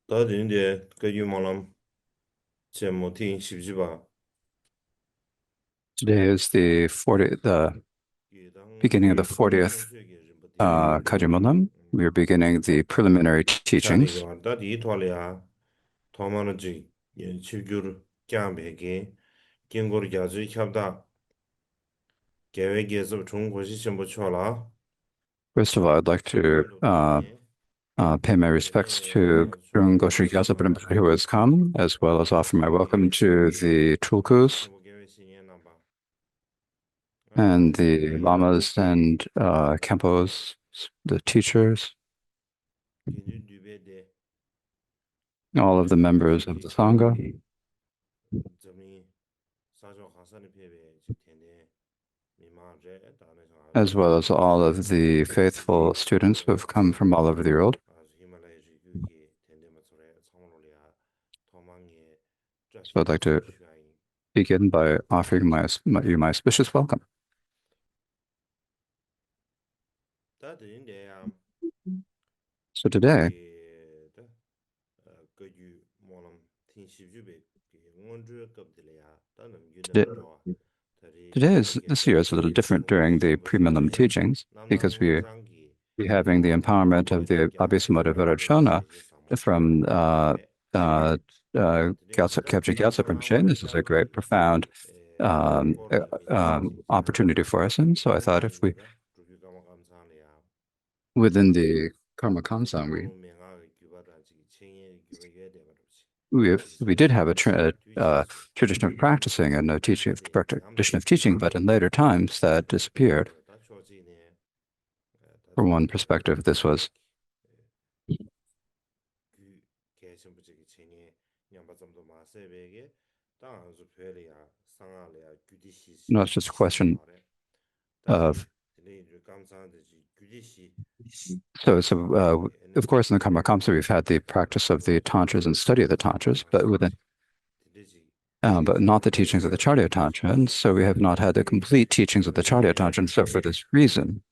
다른데 그 유망람 제모 팅 십지바 Today is the 예당 beginning of the 그 가능 40th 총수에게 좀 대비를 Kajimulam. We are beginning the preliminary teachings. 자리가 다디 토알이야 도마는지 예 실규를 꺄베게 긴고를 자주 협다 계획에서 좋은 곳이 전부 쳐라 First of all, I'd like to pay my respects to Drung Goshi Gyaltsen Rinpoche who has come, as well as offer my welcome to the Tulkus 정보 계획 신예 남바 and the Lamas and Kempos, the teachers, 긴주 뒤베데 all of the members of the Sangha, 점이 사조 하산의 패배 텐데 미마제 다는 as well as all of the faithful students who have come from all over the world. 히말라야 주기 텐데 맞소래 상물로리아 도망에 So I'd like to begin by offering you my auspicious welcome. 다들인데 So today, 그주 뭐람 tinshibjube 원주 급들이야 다는 today, 유는 좋아 this year is a little different during the pre-milim teachings because we be having the empowerment of the Abhisamutta Vajrayana from Khepji Gyaltsen Rinpoche. This is a great, profound opportunity for us. And so I thought if we, within the Karma Kamsang, we did have a tradition of practicing and a tradition of teaching, but in later times that disappeared. From one perspective, this was no, it's just a question of of course in the Karma Kamsa we've had the practice of the tantras and study of the tantras, but but not the teachings of the Charya Tantra, and so we have not had the complete teachings of the Charya Tantra. And so for this reason,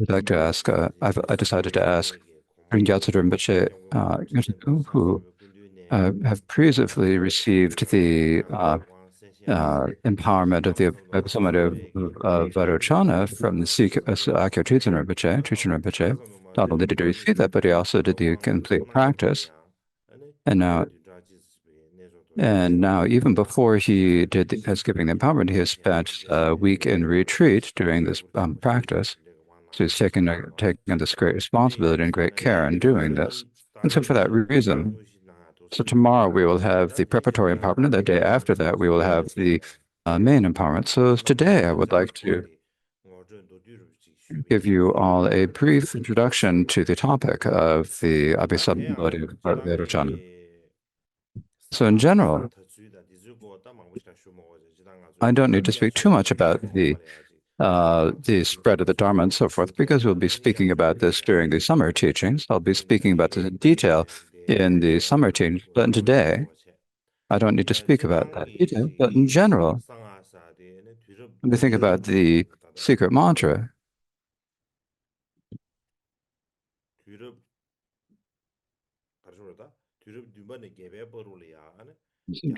I'd like to ask, I decided to ask Gyaltsen Rinpoche, who have previously received the empowerment of the Abhisamutta Vajrayana from the Akyo Trijun Rinpoche. Not only did he receive that, but he also did the complete practice. And now, even before he has given the empowerment, he has spent a week in retreat doing this practice. So he's taken this great responsibility and great care in doing this. And so for that reason, so tomorrow we will have the preparatory empowerment. The day after that, we will have the main empowerment. So today, I would like to give you all a brief introduction to the topic of the Abhisamutta Vajrayana. So in general, I don't need to speak too much about the spread of the Dharma and so forth, because we'll be speaking about this during the summer teachings. I'll be speaking about this in detail in the summer teachings, but today, I don't need to speak about that detail. But in general, when we think about the secret mantra,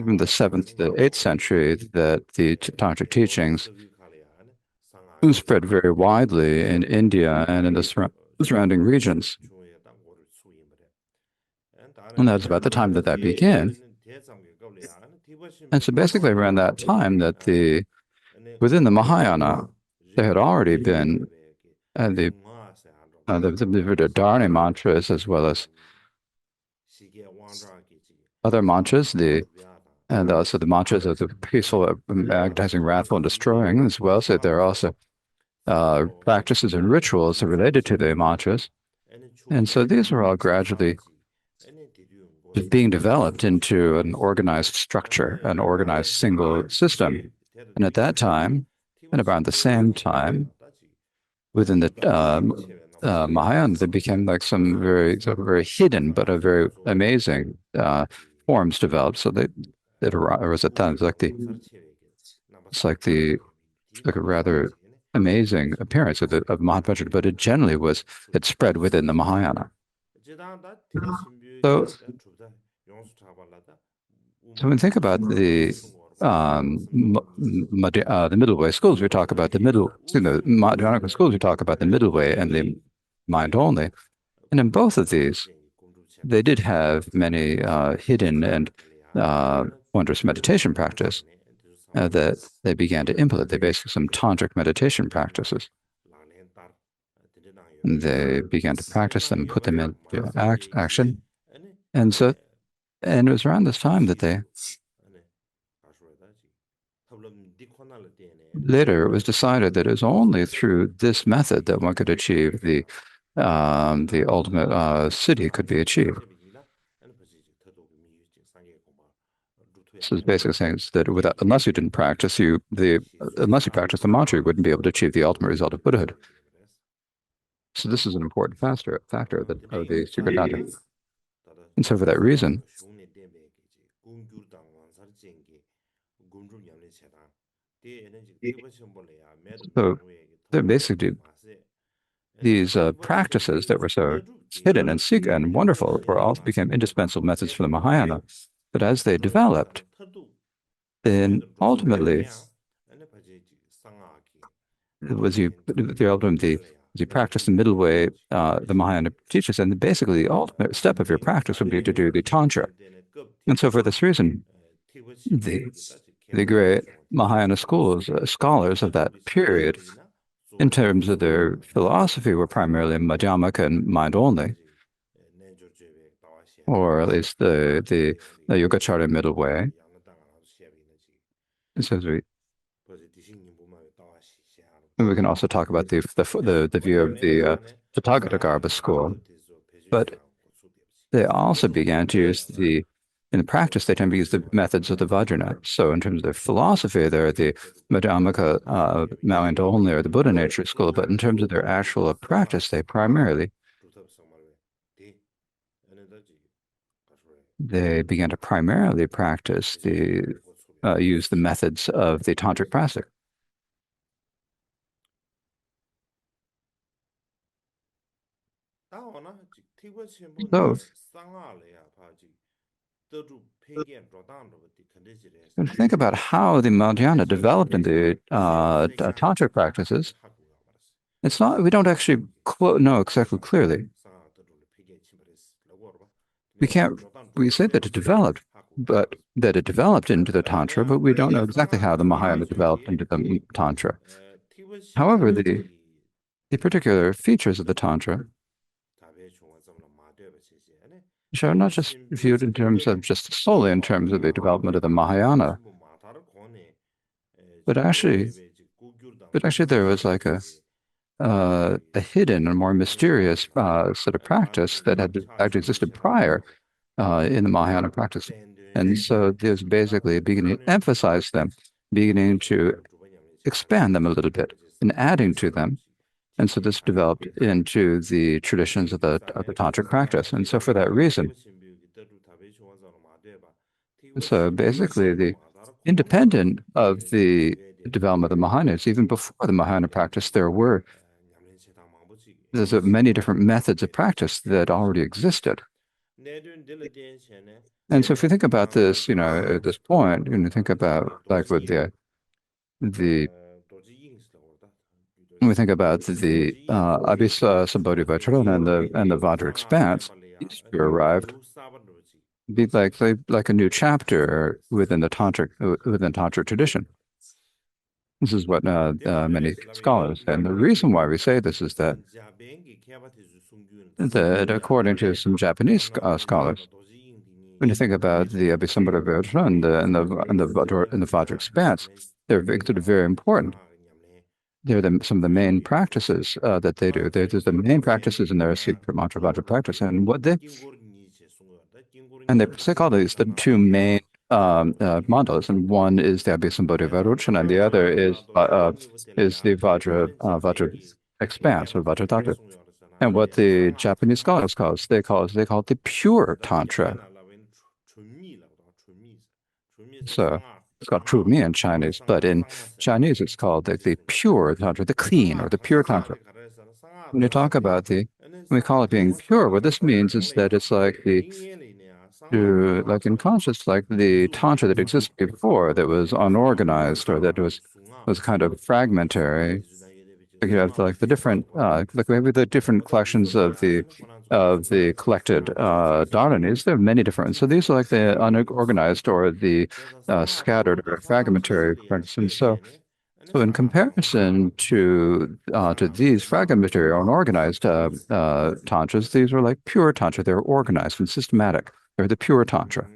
from the 7th to the 8th century, that the tantric teachings spread very widely in India and in the surrounding regions. And that's about the time that began. And so basically around that time that within the Mahayana, there had already been the Dharani mantras as well as other mantras, and also the mantras of the peaceful, magnetizing, wrathful, and destroying as well. So there are also practices and rituals related to the mantras. And so these are all gradually being developed into an organized structure, an organized single system. And at that time, and around the same time, within the Mahayana, they became like very hidden but a very amazing forms developed. So it arose at times it's like a rather amazing appearance of Madhvajra, but it generally it spread within the Mahayana. So, so when we think about the middle way schools, we talk about Madhyamaka schools, we talk about the middle way and the mind only. And in both of these, they did have many hidden and wondrous meditation practice that they began to implement. They basically some tantric meditation practices. And they began to practice them, put them into action. And it was around this time that later it was decided that it was only through this method that one could achieve the ultimate siddhi could be achieved. This is basically saying that unless you didn't practice, unless you practiced the mantra, you wouldn't be able to achieve the ultimate result of Buddhahood. So this is an important factor of the Secret Tantra. And so for that reason, so they're basically these practices that were so hidden and secret and wonderful were all became indispensable methods for the Mahayana. But as they developed, then ultimately you practice the middle way, the Mahayana teaches, and basically the ultimate step of your practice would be to do the Tantra. And so for this reason, the great Mahayana scholars of that period, in terms of their philosophy, were primarily Madhyamaka and mind only, or at least the Yogacara middle way. And so we can also talk about the view of the Tathagata school, but they also began to use in practice, they tend to use the methods of the Vajrayana. So in terms of their philosophy, they're the Madhyamaka, mind only, or the Buddha nature school, but in terms of their actual practice, they began to primarily practice use the methods of the tantric prasik. So, and think about how the Madhyana developed in the tantric practices. We don't actually know exactly clearly. We say that it developed, into the Tantra, but we don't know exactly how the Mahayana developed into the Tantra. However, the particular features of the Tantra are not just viewed in terms of solely in terms of the development of the Mahayana, but actually there was like a hidden and more mysterious sort of practice that had actually existed prior in the Mahayana practice. And so there's basically beginning to emphasize them, beginning to expand them a little bit and adding to them. And so this developed into the traditions of the tantric practice. And so for that reason, so basically independent of the development of the Mahayanas, even before the Mahayana practice, there's many different methods of practice that already existed. And so if you think about this, at this point, think about like with when we think about the Abhisambodhi and the Vajra expanse, we arrived be like a new chapter within the tantric tradition. This is what many scholars say. And the reason why we say this is that according to some Japanese scholars, when you think about the Abhisambodhi Vajra and the Vajra expanse, they're very important. They're some of the main practices that they do. They're the main practices in their secret mantra Vajra practice, and they call these the two main mandalas, and one is the Abhisambodhi Vajra, and the other is the Vajra expanse or Vajra. And what the Japanese scholars they call it the pure tantra. So it's called true me in Chinese, but in Chinese it's called the pure tantra, the clean or the pure tantra. When you talk about we call it being pure, what this means is that it's like like in conscious, like the tantra that existed before that was unorganized or that was kind of fragmentary. Like you have like the different, like maybe the different collections of the collected dharanis. There are many different. So these are like the unorganized or the scattered or fragmentary practices. So in comparison to these fragmentary or unorganized tantras, these are like pure tantra. They're organized and systematic. They're the pure tantra.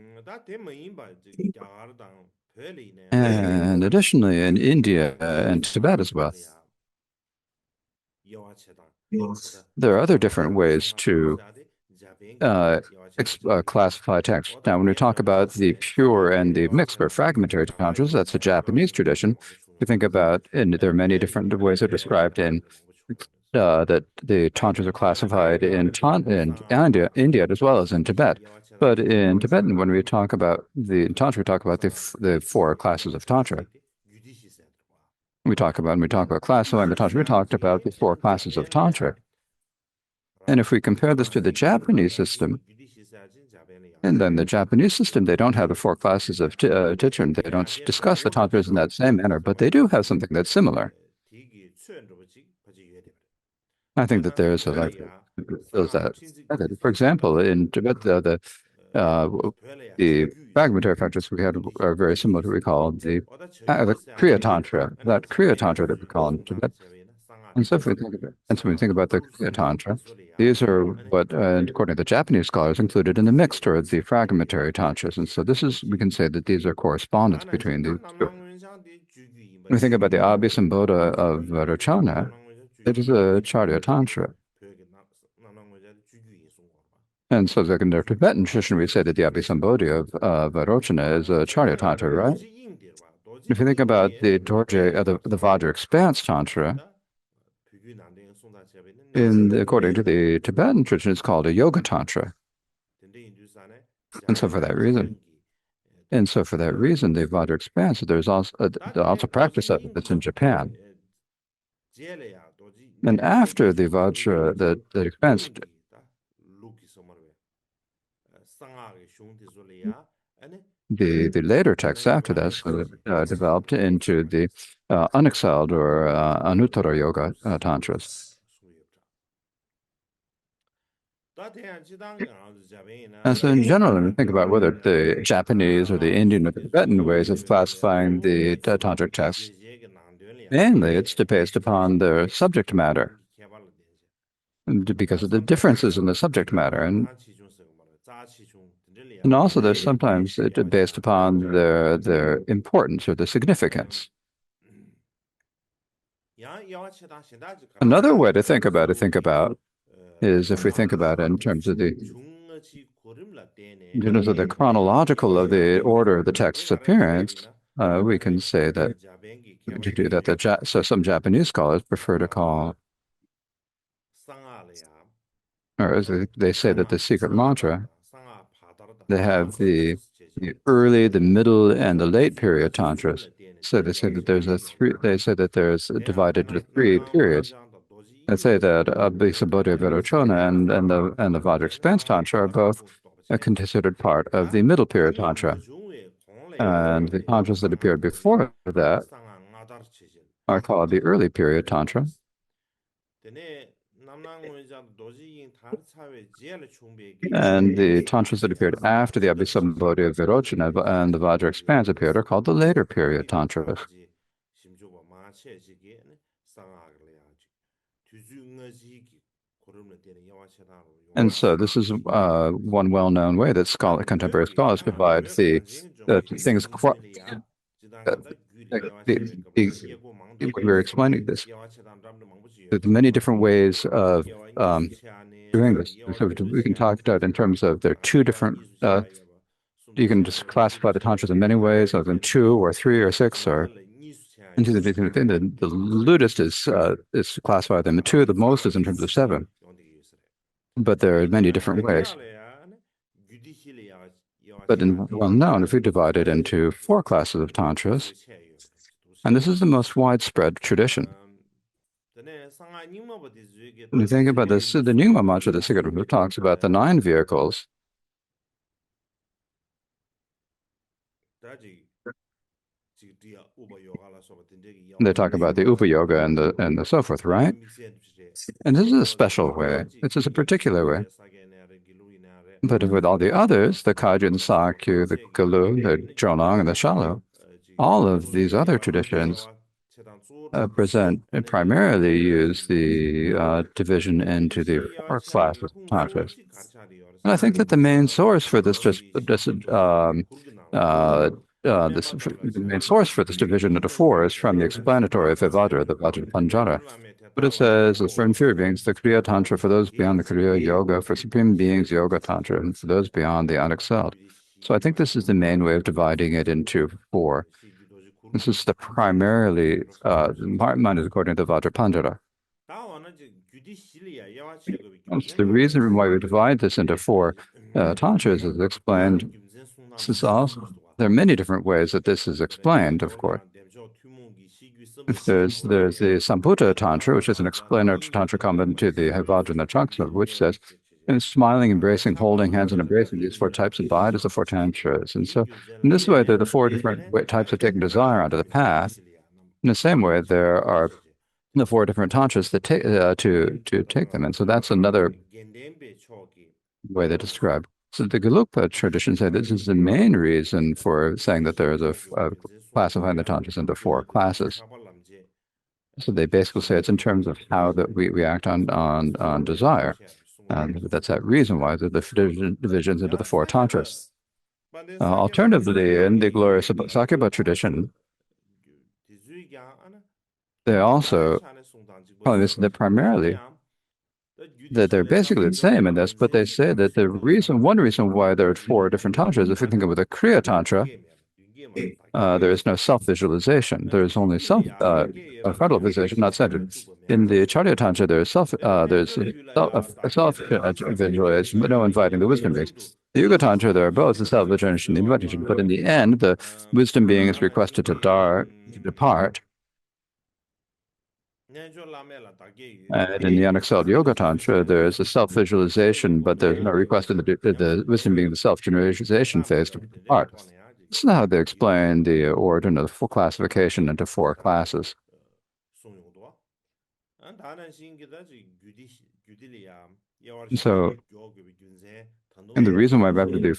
And additionally, in India and Tibet as well, there are other different ways to classify text. Now, when we talk about the pure and the mixed or fragmentary tantras, that's a Japanese tradition. We think about, and there are many different ways they're described in that the tantras are classified in India as well as in Tibet. But in Tibetan, when we talk about the tantra, we talk about the four classes of tantra. When we talk about classifying the tantra, we talked about the four classes of tantra. And if we compare this to the Japanese system, and then the Japanese system, they don't have the four classes of teaching. They don't discuss the tantras in that same manner, but they do have something that's similar. I think that there's for example, in Tibet, the fragmentary practice we had are very similar to what we call the Kriya Tantra, that Kriya Tantra that we call in Tibet. And so if we think about the Kriya Tantra, these are what, according to the Japanese scholars, included in the mixed or the fragmentary tantras. And so we can say that these are correspondence between the two. When we think about the Abhisambodha of Vairocana, it is a Charya Tantra. And so like in the Tibetan tradition, we say that the Abhisambodhi of Vairocana is a Charya Tantra, right? If you think about the Dorje, the Vajra Expanse Tantra, according to the Tibetan tradition, it's called a Yoga Tantra. And so for that reason, the Vajra Expanse, there's also practice of it that's in Japan. And after the Vajra, the Expanse, the later texts after that developed into the unexcelled or Anuttara Yoga Tantras. And so in general, when we think about whether the Japanese or the Indian or the Tibetan ways of classifying the tantric texts, mainly it's based upon their subject matter, because of the differences in the subject matter. And also there's sometimes it's based upon their importance or the significance. Another way to think about is if we think about it in terms of the chronological of the order of the text's appearance, we can say that to do that, so some Japanese scholars prefer to call, or as they say that the secret mantra, they have the early, the middle, and the late period tantras. So they say that there's divided into three periods. They say that Abhisambodhi Vairocana and the Vajra Expanse Tantra are both considered part of the middle period Tantra. And the tantras that appeared before that are called the early period Tantra. And the tantras that appeared after the Abhisambodhi of Vairocana and the Vajra Expanse appeared are called the later period tantras. And so this is one well-known way that contemporary scholars divide the things. When we're explaining this, there's many different ways of doing this. So we can talk about in terms of there are two different. You can just classify the tantras in many ways, other than two or three or six or. And the lutist is classified in the two. The most is in terms of seven. But there are many different ways. But well known, if we divide it into four classes of tantras, and this is the most widespread tradition. When you think about this, the Nyingma Mantra, the Secret Buddha, talks about the nine vehicles. They talk about the Upa Yoga and the so forth, right? And this is a special way. This is a particular way. But with all the others, the Kajin, Sakyu, the Galu, the Jonang, and the Shalu, all of these other traditions present and primarily use the division into the four classes of tantras. And I think that the main source for this the main source for this division into four is from the explanatory of Vivadra, the Vajrapanjara. But it says, for inferior beings, the Kriya Tantra, for those beyond the Kriya Yoga, for supreme beings, Yoga Tantra, and for those beyond the unexcelled. So I think this is the main way of dividing it into four. This is the primarily, mine is according to the Vajrapanjara. The reason why we divide this into four tantras is explained. There are many different ways that this is explained, of course. There's the Samputa Tantra, which is an explanatory tantra common to the Havajana Chaksa, which says, and smiling, embracing, holding hands, and embracing these four types of body as the four tantras. And so, in this way, there are the four different types of taking desire onto the path. In the same way, there are the four different tantras that to take them. And so, that's another way they describe. So, the Gelugpa tradition say this is the main reason for saying that there is a classifying the tantras into four classes. So they basically say it's in terms of how that we act on desire. And that's that reason why the divisions into the four tantras. Alternatively, in the glorious Sakyabha tradition, they also primarily that they're basically the same in this, but they say that one reason why there are four different tantras, if you think of the Kriya Tantra, there is no self-visualization. There is only frontal visualization, not centered. In the Charya Tantra, there's self-visualization, but no inviting the wisdom beings. The Yuga Tantra, there are both the self-visualization and the invitation, but in the end, the wisdom being is requested to depart. And in the unexcelled Yoga Tantra, there is a self-visualization, but there's no request in the wisdom being the self-generalization phase to depart. This is how they explain the origin of the full classification into four classes. So, and the reason why there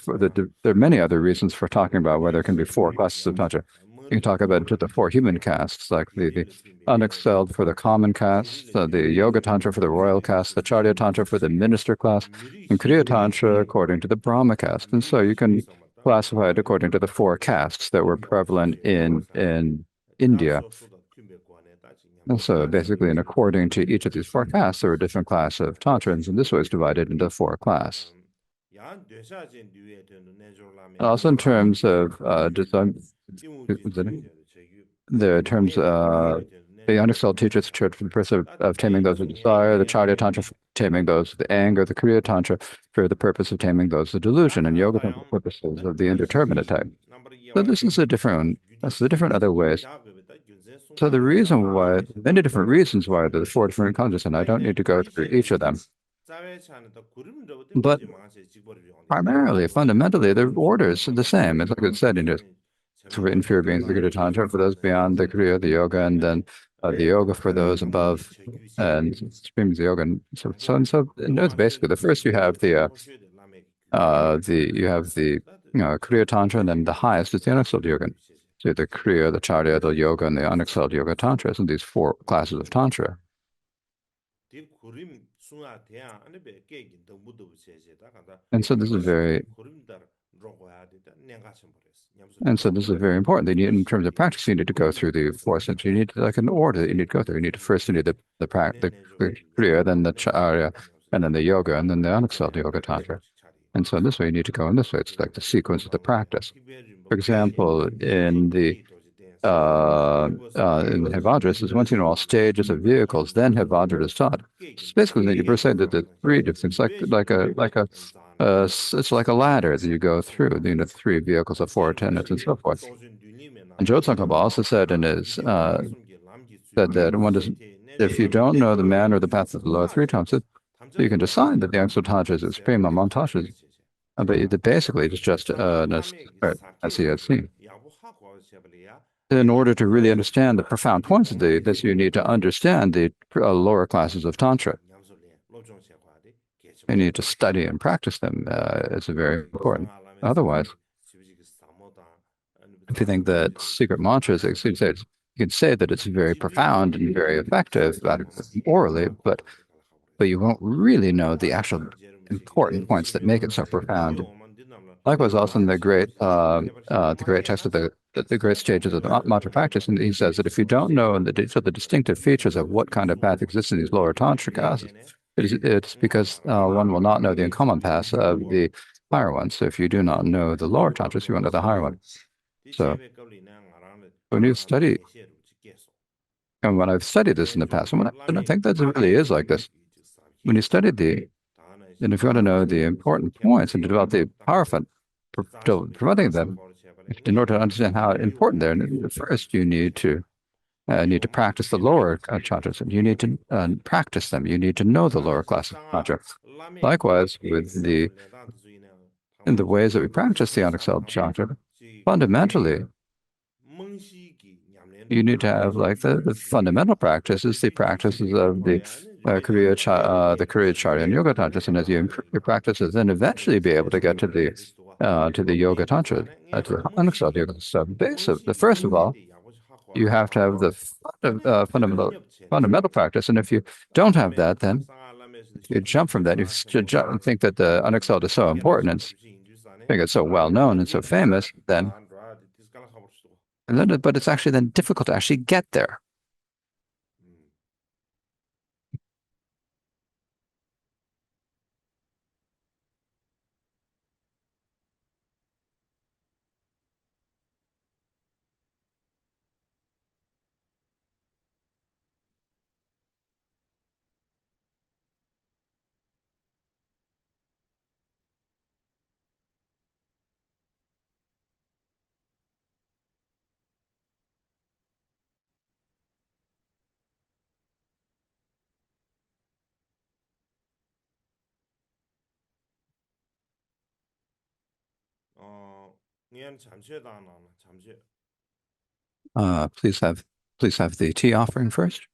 are many other reasons for talking about why there can be four classes of Tantra. You can talk about the four human castes, like the unexcelled for the common caste, the Yoga Tantra for the royal caste, the Charya Tantra for the minister class, and Kriya Tantra according to the Brahma caste. And so you can classify it according to the four castes that were prevalent in India. And so basically, and according to each of these four castes, there were different classes of tantrans, and this was divided into four classes. Also, in terms of the unexcelled teachers for the purpose of taming those with desire, the Charya Tantra for taming those with anger, the Kriya Tantra for the purpose of taming those with delusion, and Yoga Tantra for purposes of the indeterminate type. So this is that's the different other ways. So the reason why, many different reasons why there's four different concepts, and I don't need to go through each of them. But primarily, fundamentally, the orders are the same. It's like it said in for inferior beings, the Kriya Tantra, for those beyond the Kriya, the Yoga, and then the Yoga for those above, and supreme is the Yoga. And so it's basically the first you have the Kriya Tantra, and then the highest is the unexcelled Yoga. So the Kriya, the Charya, the Yoga, and the unexcelled Yoga Tantras, and these four classes of Tantra. And so this is very important. In terms of practice, you need to go through the four steps. You need like an order that you need to go through. You need the Kriya, then the Charya, and then the Yoga, and then the unexcelled Yoga Tantra. And so this way you need to go in this way. It's like the sequence of the practice. For example, in the Havadras, is once you know all stages of vehicles, then Havadra is taught. It's basically you per se that the three different things, like a It's like a ladder that you go through, the three vehicles of four attendants and so forth. And Joe Tsongkhapa also said in his that one doesn't, if you don't know the man or the path of the Lord three times, you can decide that the Angsal Tantra is the supreme among tantras, but basically it's just a SESC. In order to really understand the profound points of this, you need to understand the lower classes of Tantra. You need to study and practice them. It's very important. Otherwise, if you think that secret mantras, you can say that it's very profound and very effective orally, but you won't really know the actual important points that make it so profound. Likewise, also in the great text of the great stages of the mantra practice, and he says that if you don't know the distinctive features of what kind of path exists in these lower tantric classes, it's because one will not know the uncommon paths of the higher ones. So if you do not know the lower tantras, you won't know the higher one. So when you study, and when I've studied this in the past, and I think that it really is like this. When you study and if you want to know the important points and to develop the power for promoting them, in order to understand how important they are, first you need to practice the lower chantras, and you need to practice them. You need to know the lower class of chantra. Likewise, in the ways that we practice the unexcelled chantra, fundamentally, you need to have like the fundamental practices, the practices of the Kriya Charya and Yoga Tantras, and as you improve your practices, then eventually be able to get to the Yoga Tantra, to the unexcelled Yoga. So, first of all, you have to have the fundamental practice, and if you don't have that, then you jump from that. You think that the unexcelled is so important and think it's so well known and so famous, but it's actually then difficult to actually get there. Uh, please have please have the tea offering first.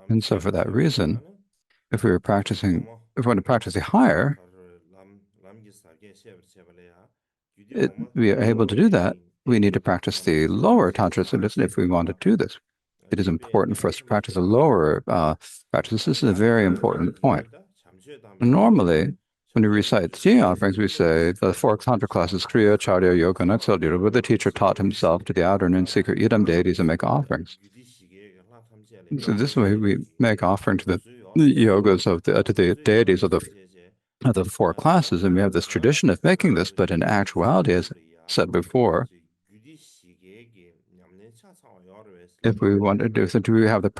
And so for that reason, if we want to practice the higher, we are able to do that. We need to practice the lower tantras, and if we want to do this, it is important for us to practice the lower practice. This is a very important point. Normally, when we recite tea offerings, we say the four tantra classes, Kriya, Charya, Yoga, and Exalted Yoga, where the teacher taught himself to the outer and secret Idam deities and make offerings. So this way we make offering to the yogas to the deities of the four classes, and we have this tradition of making this, but in actuality, as said before, if we want to do we have the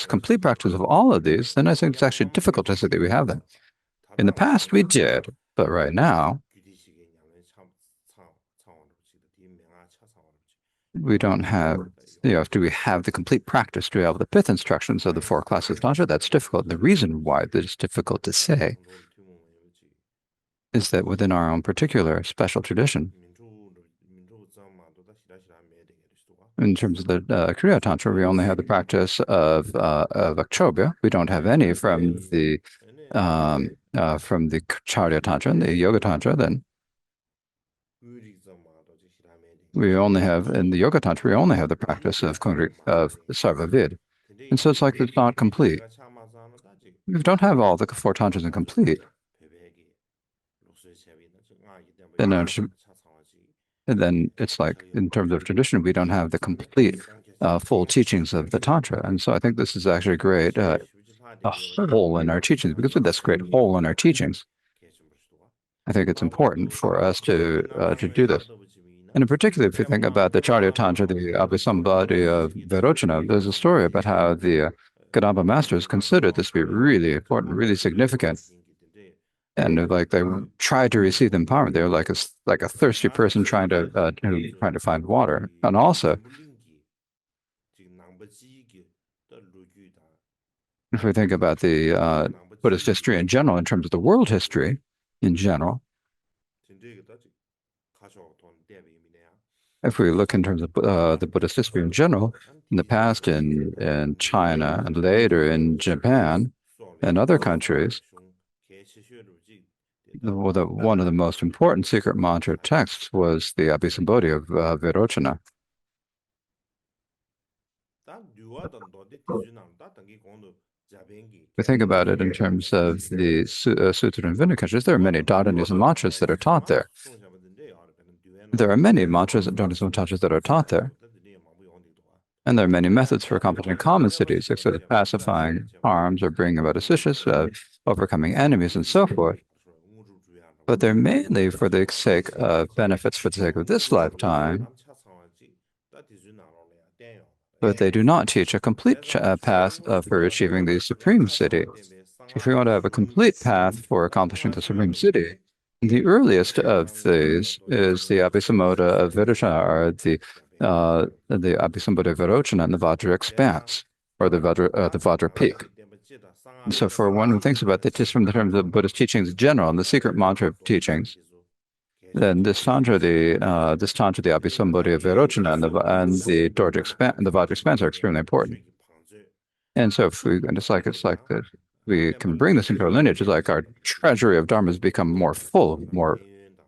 complete practice of all of these, then I think it's actually difficult to say that we have them. In the past, we did, but right now, we don't have, do we have the complete practice? Do we have the pith instructions of the four classes of Tantra? That's difficult. The reason why that is difficult to say is that within our own particular special tradition, in terms of the Kriya Tantra, we only have the practice of Akshobhya. We don't have any from the Charya Tantra and the Yoga Tantra. Then we only have in the Yoga Tantra, we only have the practice of Sarvavid. And so it's like it's not complete. We don't have all the four tantras incomplete. And then it's like in terms of tradition, we don't have the complete full teachings of the Tantra. And so I think this is actually great, a hole in our teachings. Because of this great hole in our teachings, I think it's important for us to do this. And in particular, if you think about the Charya Tantra, the Abhisambhati of Vairocana, there's a story about how the Kadamba masters considered this to be really important, really significant. And like they tried to receive the empowerment. They were like a thirsty person trying to find water. And also, if we think about the Buddhist history in general, in terms of the world history in general, if we look in terms of the Buddhist history in general, in the past in China and later in Japan and other countries, one of the most important secret mantra texts was the Abhisambodhi of Vairocana. We think about it in terms of the Sutra and Vinaya. There are many dhatanis and mantras that are taught there. There are many mantras and dhatanis and mantras that are taught there. And there are many methods for accomplishing common siddhis, such as pacifying harms or bringing about assistance, overcoming enemies, and so forth. But they're mainly for the sake of benefits for the sake of this lifetime. But they do not teach a complete path for achieving the supreme siddhi. If we want to have a complete path for accomplishing the supreme siddhi, the earliest of these is the Abhisambodhi of Vairocana, or the Abhisambodhi of Vairocana and the Vajra expanse, or the Vajra peak. And so for one who thinks about it just from the terms of Buddhist teachings in general and the secret mantra of teachings, then this tantra, the Abhisambodhi of Vairocana and the Vajra expanse are extremely important. And so if we, and it's like that we can bring this into our lineage, it's like our treasury of dharmas become more full,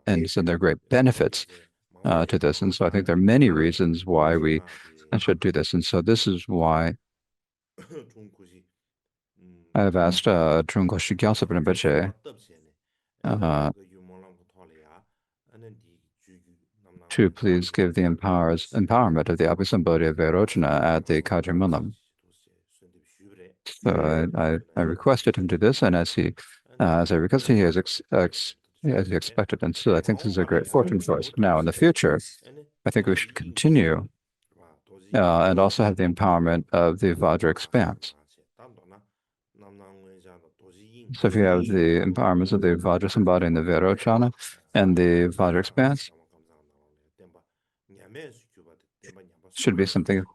and so there are great benefits to this. And so I think there are many reasons why we should do this. And so this is why I have asked Trungpa Gyaltsen Rinpoche to please give the empowerment of the Abhisambodhi of Vairocana at the Kaji Mulam. So I requested him to do this, and as I requested, he has as he expected. And so I think this is a great fortune for us. Now, in the future, I think we should continue and also have the empowerment of the Vajra expanse. So if you have the empowerments of the Vajrasambhati and the Vairocana and the Vajra expanse, should be something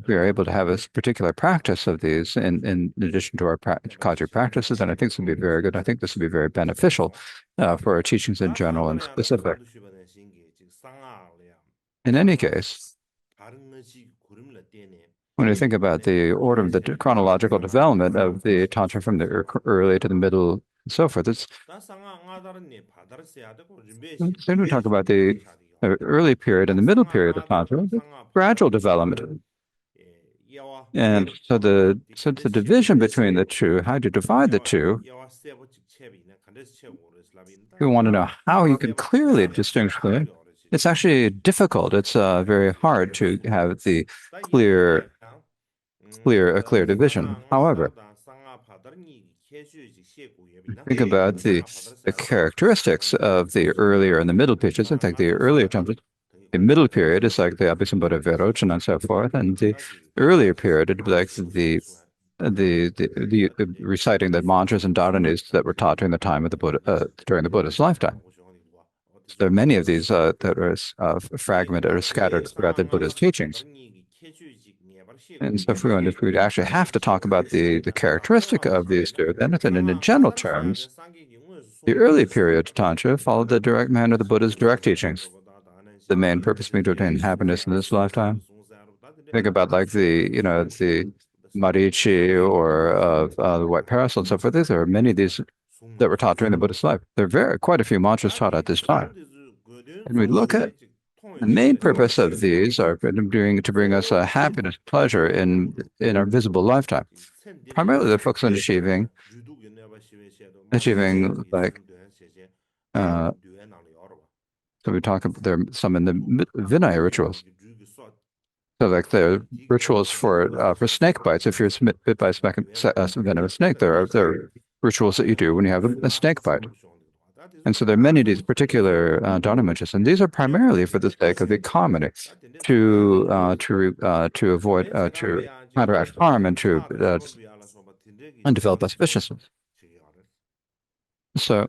we are able to have a particular practice of these in addition to our Kaji practices, and I think this would be very good. I think this would be very beneficial for our teachings in general and specific. In any case, when you think about the order of the chronological development of the Tantra from the early to the middle and so forth, it's we talk about the early period and the middle period of Tantra, the gradual development. And so the division between the two, how to divide the two, we want to know how you can clearly distinguish them. It's actually difficult. It's very hard to have the clear division. However, think about the characteristics of the earlier and the middle periods. In fact, the earlier times, the middle period is like the Abhisambodhi of Vairocana and so forth, and the earlier period would be like the reciting the mantras and dharanis that were taught during the time of the Buddha during the Buddha's lifetime. So there are many of these that are fragmented or scattered throughout the Buddha's teachings. And so if we actually have to talk about the characteristic of these two, then in general terms, the early period Tantra followed the direct manner of the Buddha's direct teachings. The main purpose being to attain happiness in this lifetime. Think about like the Marichi or the White Parasol and so forth. There are many of these that were taught during the Buddhist life. There are quite a few mantras taught at this time. And we look at the main purpose of these are to bring us happiness, pleasure in our visible lifetime. Primarily, they're focused on achieving like uh, so we talk about there are some in the Vinaya rituals. So like the rituals for snake bites. If you're bit by a venomous snake, there are rituals that you do when you have a snake bite. And so there are many of these particular dharma images, and these are primarily for the sake of economy, to avoid to counteract harm and develop auspiciousness. So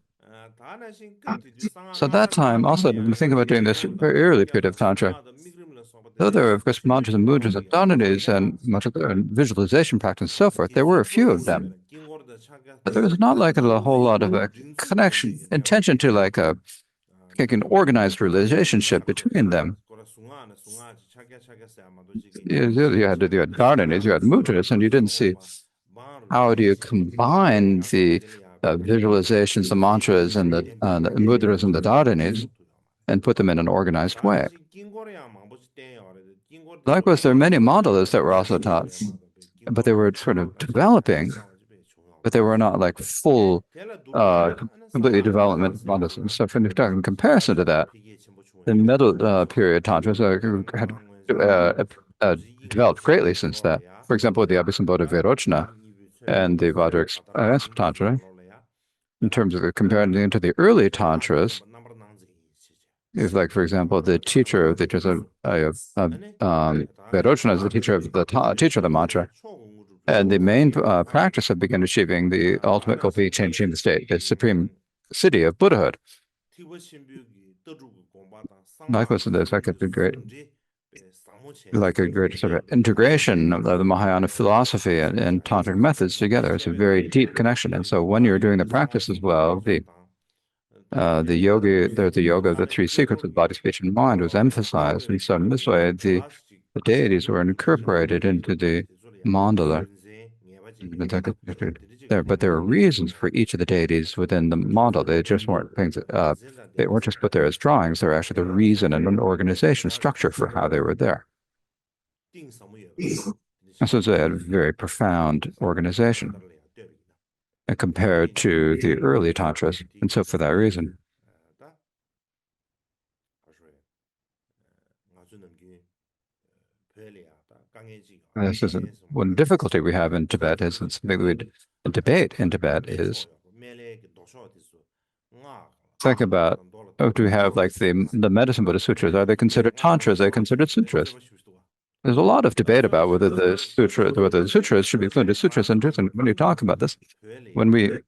at that time, also when we think about doing this very early period of tantra, though there were of course mantras and mudras and dhananis and much of and visualization practice and so forth, there were a few of them. But there was not like a whole lot of a connection, intention to like an organized relationship between them. You had dhananis, you had mudras, and you didn't see how do you combine the visualizations, the mantras, and the mudras and the dhananis, and put them in an organized way. Likewise, there are many mandalas that were also taught, but they were sort of developing, but they were not like full, completely development mandalas. And so, in comparison to that, the middle period tantras had developed greatly since that. For example, the Abhisambodha Vairochana and the Vajrayana Tantra, in terms of comparing it to the early tantras, is like, for example, the teacher of the Vairochana is the teacher of the mantra, and the main practice of begin achieving the ultimate goal of changing the state, the supreme city of Buddhahood. Likewise, there's like a great sort of integration of the Mahayana philosophy and tantric methods together. It's a very deep connection, and so when you're doing the practice as well, the yoga of the three secrets of body, speech, and mind was emphasized, and so in this way, the deities were incorporated into the mandala. But there are reasons for each of the deities within the mandala. They just weren't things. They weren't just put there as drawings. They're actually the reason and an organization structure for how they were there. And so they had a very profound organization compared to the early tantras. And so for that reason, this is one difficulty we have in Tibet is something we debate in Tibet is think about, do we have like the Medicine Buddha Sutras? Are they considered tantras? Are they considered sutras? There's a lot of debate about whether the sutras should be included as sutras. And when you talk about this, when we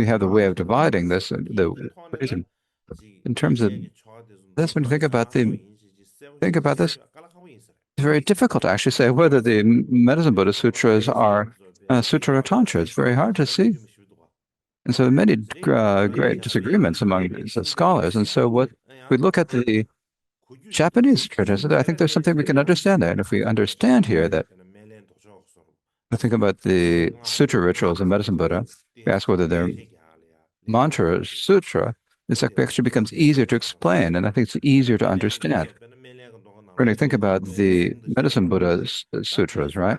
have the way of dividing this, the reason in terms of this, when you think about this, it's very difficult to actually say whether the Medicine Buddha Sutras are sutra or tantra. It's very hard to see. And so many great disagreements among the scholars. And so what we look at the Japanese tradition, I think there's something we can understand there. And if we understand here that I think about the sutra rituals of Medicine Buddha, we ask whether they're mantra or sutra, this actually becomes easier to explain, and I think it's easier to understand. When you think about the Medicine Buddha sutras, right?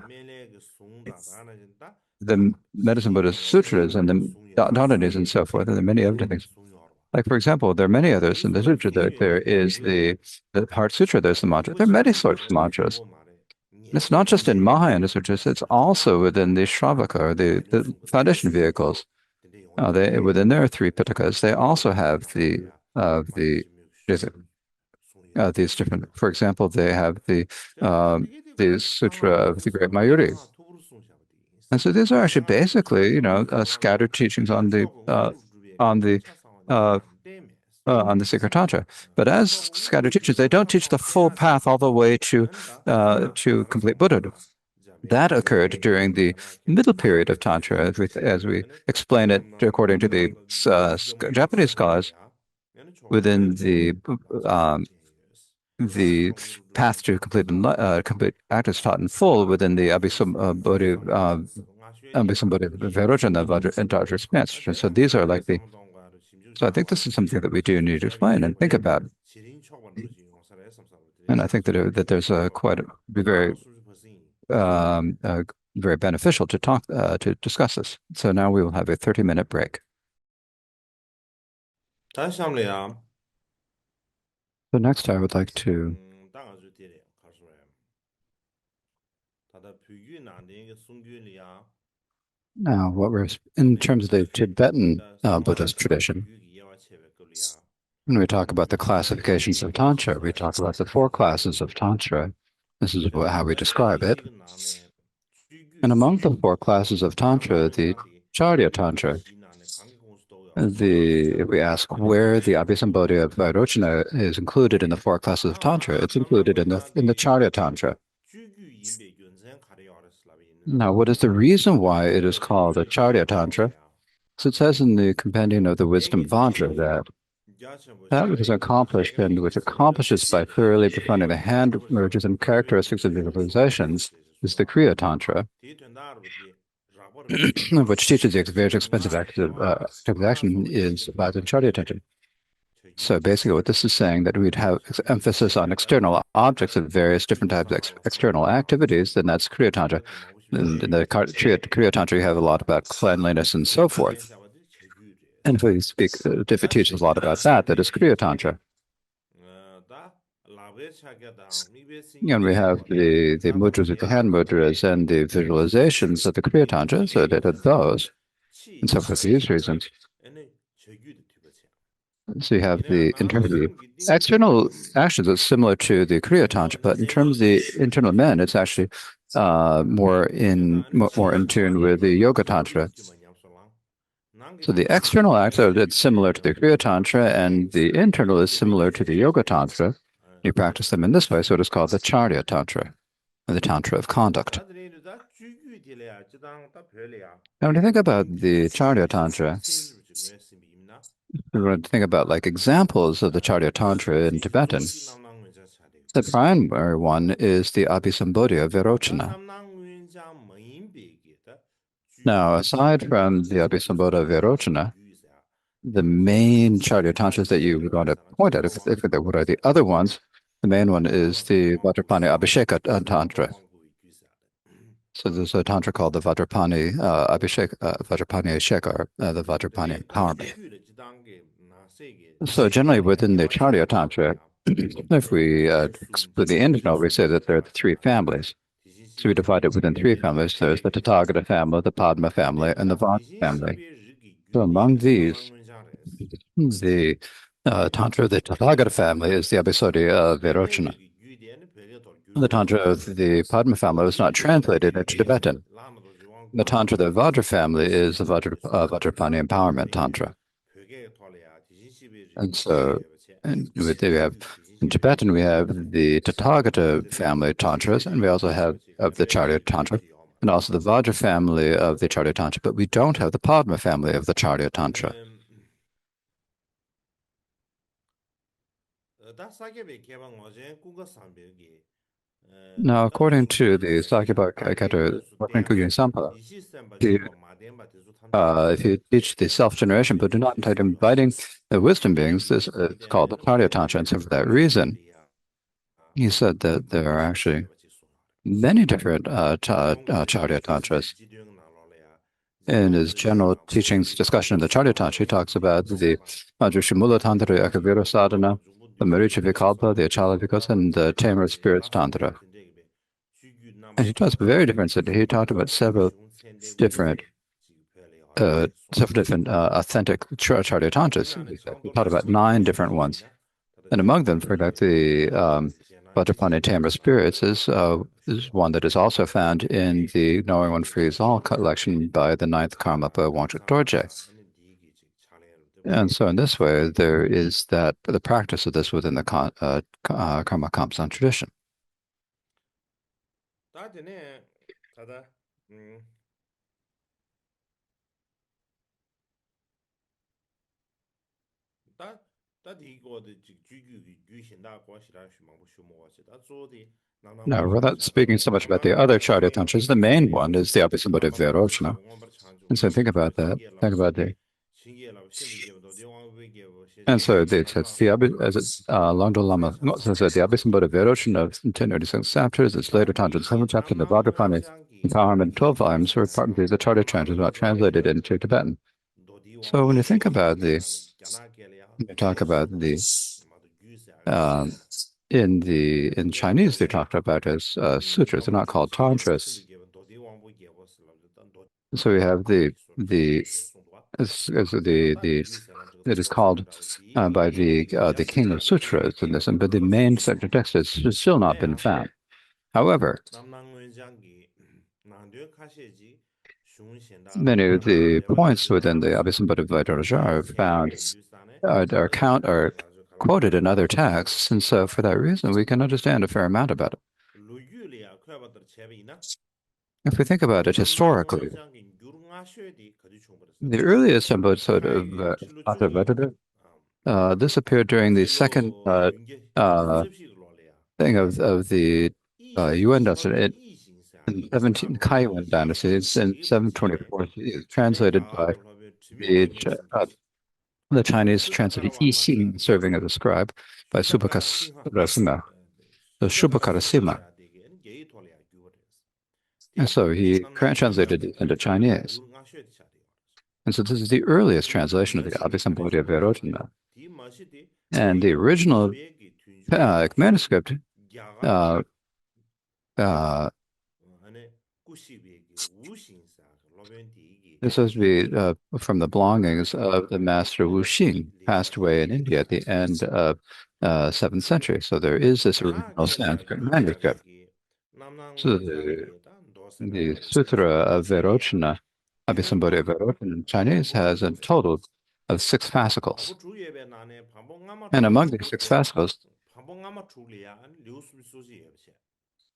The Medicine Buddha sutras and the dhananis and so forth, and there are many other things. Like, for example, there are many others in the sutra. There is the Heart Sutra, there's the mantra. There are many sorts of mantras. It's not just in Mahayana sutras, it's also within the Shravaka, or the foundation vehicles. Within their three Pitakas, they also have these different, for example, they have the Sutra of the Great Mayuri. And so these are actually basically, scattered teachings on the Secret Tantra. But as scattered teachers, they don't teach the full path all the way to complete Buddhahood. That occurred during the middle period of Tantra, as we explain it according to the Japanese scholars, within the path to complete act is taught in full within the Abhisambodha Vairochana and Vajrayana expanse. So these are like the So I think this is something that we do need to explain and think about. And I think that there's a quite a, be very beneficial to talk to discuss this. So now we will have a 30-minute break. 다시 한번요. So next, I would like to now what we're in terms of the Tibetan Buddhist tradition. When we talk about the classifications of Tantra, we talk about the 4 classes of Tantra. This is how we describe it. And among the 4 classes of Tantra, the Charya Tantra, if we ask where the Abhisambodhi of Vairochana is included in the 4 classes of Tantra, it's included in the Charya Tantra. Now, what is the reason why it is called a Charya Tantra? So it says in the Compendium of the Wisdom Vajra that which is accomplished and which accomplishes by thoroughly defining the hand merges and characteristics of visualizations is the Kriya Tantra, which teaches the very expensive active action is about the Charya Tantra. So basically what this is saying that we'd have emphasis on external objects of various different types of external activities, then that's Kriya Tantra. In the Kriya Tantra, you have a lot about cleanliness and so forth. And if it teaches a lot about that is Kriya Tantra. And we have the mudras, the hand mudras, and the visualizations of the Kriya Tantra, so that are those. And so for these reasons, so you have in terms of the external actions, it's similar to the Kriya Tantra, but in terms of the internal men, it's actually more in tune with the Yoga Tantra. So the external acts are similar to the Kriya Tantra, and the internal is similar to the Yoga Tantra. You practice them in this way, so it is called the Charya Tantra, or the Tantra of conduct. Now, when you think about the Charya Tantra, we want to think about like examples of the Charya Tantra in Tibetan. The primary one is the Abhisambodhi of Vairochana. Now, aside from the Abhisambodhi of Vairochana, the main Charya Tantras that you would want to point at, what are the other ones, the main one is the Vajrapani Abhisheka Tantra. So there's a Tantra called the Vajrapani Abhisheka, or the Vajrapani Empowerment. So generally within the Charya Tantra, if we split the internal, we say that there are 3 families. So we divide it within 3 families. There's the Tathagata family, the Padma family, and the Vajra family. So among these, the Tantra of the Tathagata family is the Abhisambodhi of Vairochana. The Tantra of the Padma family was not translated into Tibetan. The Tantra of the Vajra family is the Vajrapani Empowerment Tantra. And so, in Tibetan, we have the Tathagata family Tantras, and we also have of the Charya Tantra, and also the Vajra family of the Charya Tantra, but we don't have the Padma family of the Charya Tantra. Now, according to the Sakyabhakata Kugyen Sampa, if you teach the self-generation but do not intend inviting the wisdom beings, this is called the Charya Tantra. And so for that reason, he said that there are actually many different Charya Tantras. In his general teachings discussion of the Charya Tantra, he talks about the Drishimula Tantra, the Ekavira Sadhana, the Maricha Vikalpa, the Achala Vikas, and the Tamer Spirits Tantra. And he talks very different. He talked about several different authentic Charya Tantras. He talked about 9 different ones. And among them, for example, the Vajrapani Tamer Spirits is one that is also found in the Knowing One Frees All collection by the 9th Karmapa Wangchuk Dorje. And so in this way, there is the practice of this within the Karma Kamsan tradition. Now, without speaking so much about the other Charya Tantras, the main one is the Abhisambodhi of Vairochana. And so think about that. Think about And so it says the as it's Longdo Lama says that the Abhisambuddha Virochan of 1086 chapters, its later Tantra 7 chapter, the Vajrapani Empowerment 12 volumes were part of the Charter Chantas not translated into Tibetan. So when you think about you talk about um, in Chinese, they talked about as sutras. They're not called tantras. So we have the as the it is called by the king of sutras in this, but the main sector text has still not been found. However, many of the points within the Abhisambuddha Vaidaraja are found are quoted in other texts, and so for that reason, we can understand a fair amount about it. If we think about it historically, the earliest episode of Atharvaveda, this appeared during the second thing of the Yuan dynasty in 17 Kaiwan dynasty. It's in 724. It's translated by the Chinese translated Yi Xing, serving as a scribe by Subhakarasima. So Subhakarasima. And so he translated it into Chinese. And so this is the earliest translation of the Abhisambuddha Virocana. And the original manuscript this was to be from the belongings of the master Wu Xing, passed away in India at the end of 7th century. So there is this original Sanskrit manuscript. So the Sutra of Virocana, Abhisambuddha Virocana in Chinese, has a total of 6 fascicles. And among these 6 fascicles,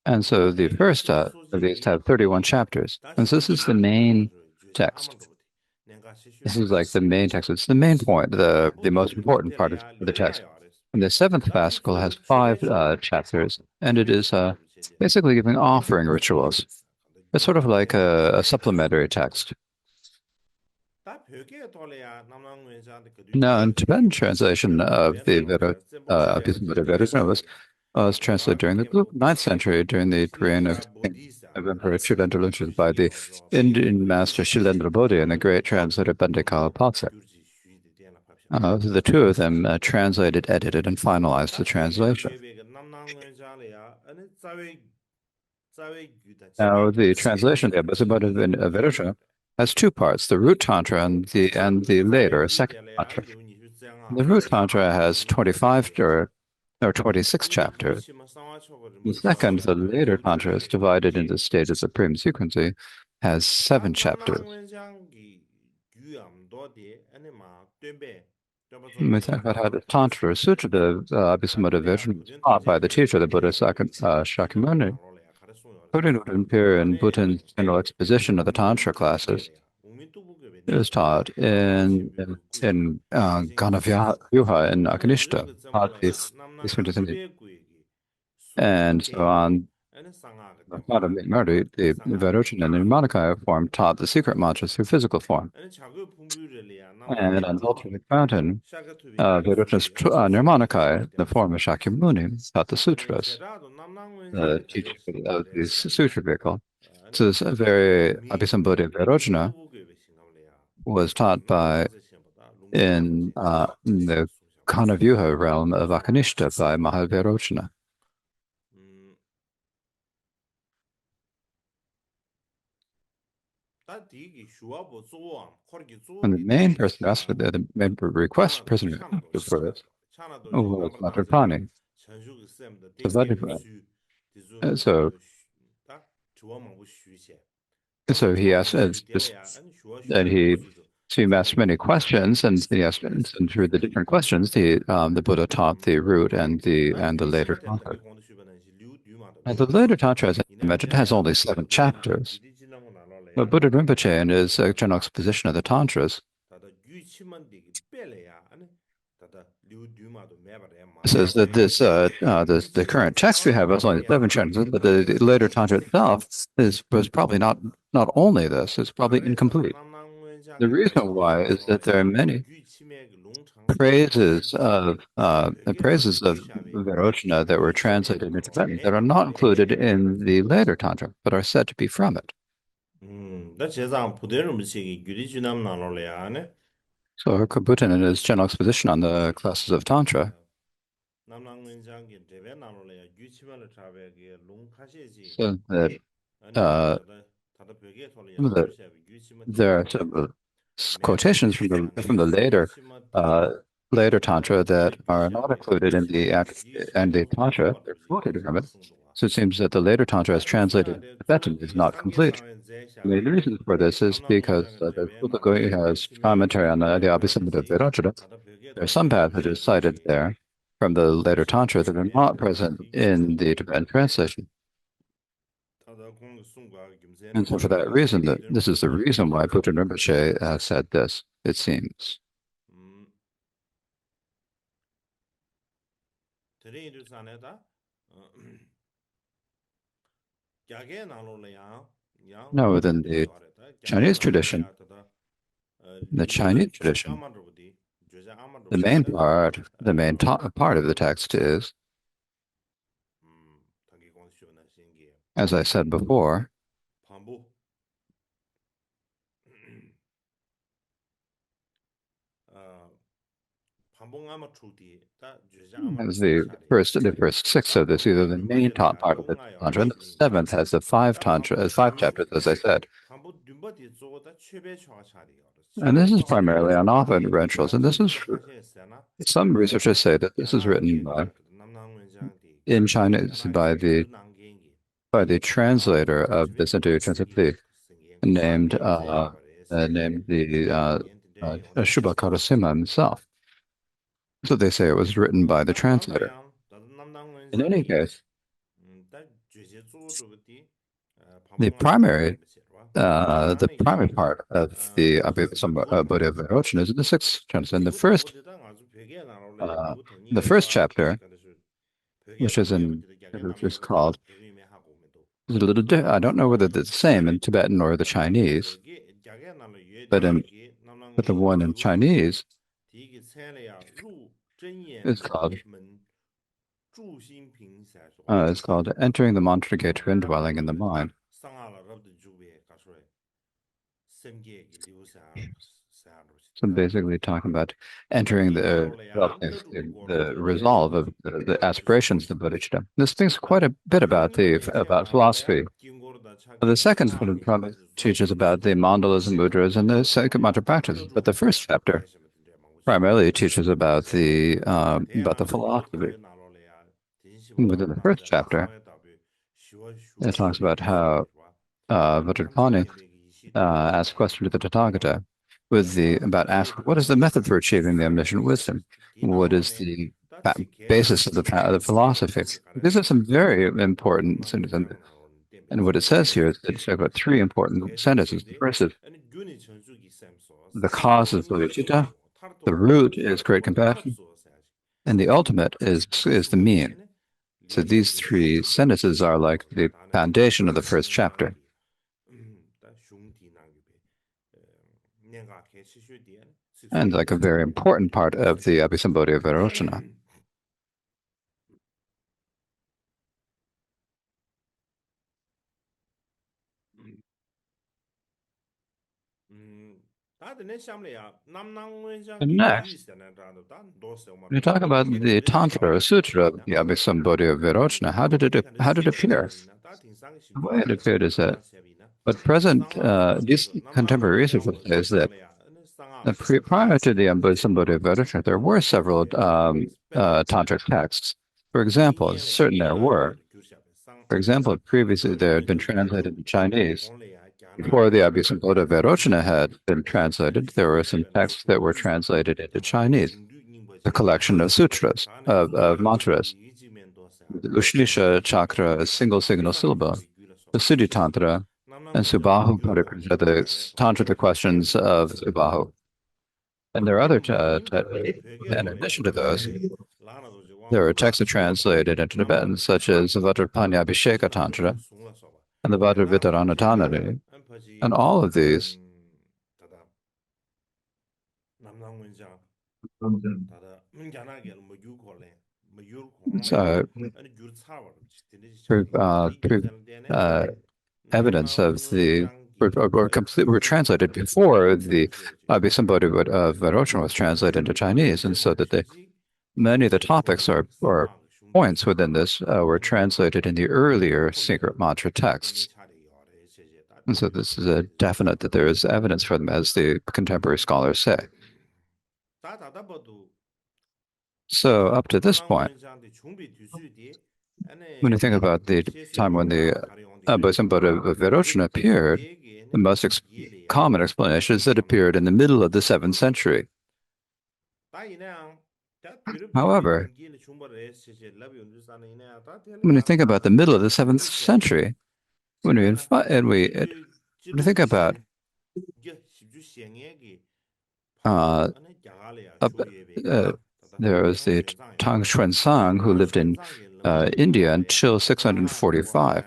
and so the first of these have 31 chapters. And so this is the main text. This is like the main text. It's the main point, the most important part of the text. And the 7th fascicle has 5 chapters, and it is basically giving offering rituals. It's sort of like a supplementary text. Now, in Tibetan translation of the Abhisambuddha Virocana was translated during the 9th century during the reign of Emperor Shilendra Luchen by the Indian master Shilendra Bodhi and the great translator Bhante Kalapatsa. The two of them translated, edited, and finalized the translation. Now, the translation of the Abhisambuddha Virocana has 2 parts: the root tantra and the later second tantra. The root tantra has 25 or 26 chapters. The second, the later tantra, is divided into stages of supreme sequencing, has 7 chapters. We talk about how the Tantra Sutra, the Abhisambuddha Virocana, was taught by the teacher, the Buddha Shakyamuni. According to Rinpoche and Bhutan's general exposition of the Tantra classes, it was taught in Ganavyuha in Akanishta, and so on. The Virocana and Nirmanakaya form taught the secret mantras through physical form. And on the ultimate fountain, Virocana's Nirmanakaya, the form of Shakyamuni, taught the sutras, the teaching of the sutra vehicle. So this very Abhisambuddha Virocana was taught in the Ganavyuha realm of Akanishta by Mahavirocana. And the main person asked for the main request person for this was Vajrapani. So he asked, and he asked many questions, and he asked, and through the different questions, the Buddha taught the root and the later tantra. And the later tantra, as I mentioned, has only 7 chapters. But Buddha Rinpoche, in his general exposition of the tantras, says that the current text we have is only 7 chapters, but the later tantra itself was probably not only this; it's probably incomplete. The reason why is that there are many praises of Vairocana that were translated into Tibetan that are not included in the later Tantra, but are said to be from it. 나 제상 부대를 미치기 규리주남 나눠래 안에 So Kabutin in his general exposition on the classes of Tantra 남랑은장기 레베 나눠래 규치만을 잡아게 롱카시지 says that 아니 uh, 다다 벽에 돌려 some of the, 양보셔 규치만 there are some quotations from the later Tantra that are not included in the Tantra. They're quoted from it. So it seems that the later Tantra as translated in Tibetan is not complete. The main reason for this is because the Bukagui has commentary on the Abhisamyutta Virachara. There are some passages cited there from the later Tantra that are not present in the Tibetan translation. And so for that reason, this is the reason why Putin Rinpoche said this, it seems. Now, within the Chinese tradition, the main part of the text is, as I said before, as the first six of this, either the main top part of the Tantra, and the seventh has the five chapters, as I said. And this is primarily on often rituals, and this is some researchers say that this is written in Chinese by the translator of this into Transcript named the Shubha Karasima himself. So they say it was written by the translator. In any case, the primary part of the Abhisamyutta Virachana is in the sixth chapter. In the first chapter, which is called, is a little I don't know whether it's the same in Tibetan or the Chinese, but the one in Chinese is called Entering the Mantra Gate to Indwelling in the Mind. So basically talking about entering the resolve of the aspirations of the Bodhicitta. This speaks quite a bit about philosophy. The second one probably teaches about the mandalas and mudras and the sacred mantra practice. But the first chapter primarily teaches about the philosophy. Within the first chapter, it talks about how Vajrapani asked a question to the Tathagata what is the method for achieving the omniscient wisdom? What is the basis of the philosophy? These are some very important sentences. And what it says here is that it's about three important sentences. The first is the cause is bodhicitta, the root is great compassion, and the ultimate is the mean. So these three sentences are like the foundation of the first chapter. And like a very important part of the Abhisambodhi Virachana. And next, we talk about the Tantra or Sutra of the Abhisambodhi Virachana. How did it appear? The way it appeared is that, but present, these contemporary researchers says that prior to the Abhisambodhi Virachana, there were several tantric texts. For example, certain there were. For example, previously there had been translated in Chinese. Before the Abhisambodhi Virachana had been translated, there were some texts that were translated into Chinese. The collection of sutras, of mantras, the Ushnisha Chakra, a single signal syllable, the Siddhi Tantra, and Subahu Parikrita, the Tantra questions of Subahu. And there are other, in addition to those, there are texts translated into Tibetan, such as the Vajrapani Abhisheka Tantra and the Vajravitarana Tanari. And all of these It's proof, evidence of the were translated before the Abhisambodhi of Vairocana was translated into Chinese, and so that many of the topics or points within this were translated in the earlier secret mantra texts. And so this is a definite that there is evidence for them, as the contemporary scholars say. So up to this point, when you think about the time when the Abhisambodhi of Vairocana appeared, the most common explanation is that it appeared in the middle of the 7th century. However, when you think about the middle of the 7th century, when you think about uh, uh, there was the Tang Xuanzang who lived in India until 645.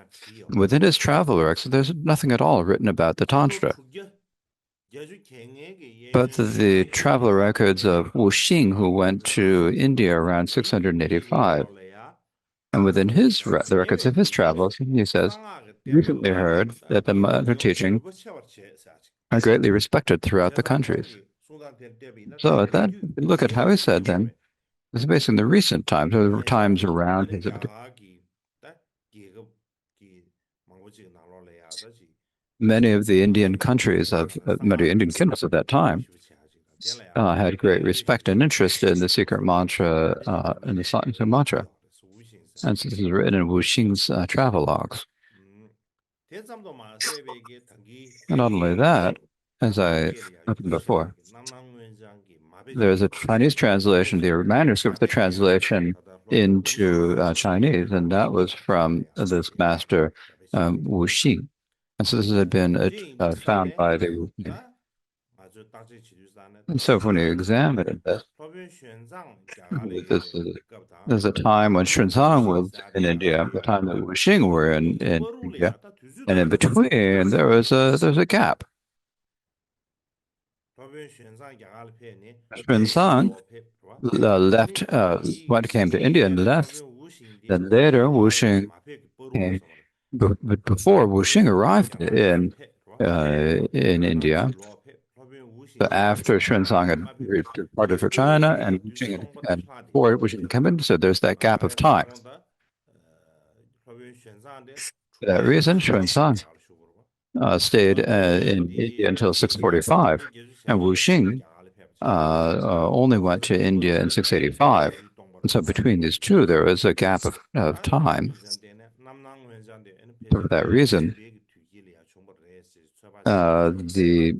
Within his travel records, there's nothing at all written about the Tantra. But the travel records of Wu Xing, who went to India around 685, and within the records of his travels, he says, recently heard that the Mantra teaching are greatly respected throughout the countries. So at that, look at how he said then, it's based in the recent times, or the times around his. Many of the Indian countries of many Indian kingdoms at that time had great respect and interest in the secret mantra, in the science of mantra. And this is written in Wu Xing's travel logs. And not only that, as I mentioned before, there's a Chinese translation, the manuscript of the translation into Chinese, and that was from this master Wu Xing. And so this had been found by the Wu Xing. And so when you examine this, there's a time when Xuanzang was in India, the time that Wu Xing were in India, and in between there's a gap. Xuanzang left, came to India and left. Then later, Wu Xing came. But before Wu Xing arrived in India, but after Xuanzang had departed for China and Wu Xing and before Wu Xing came in, so there's that gap of time. For that reason, Xuanzang stayed in India until 645, and Wu Xing only went to India in 685. And so between these two, there was a gap of time. For that reason, the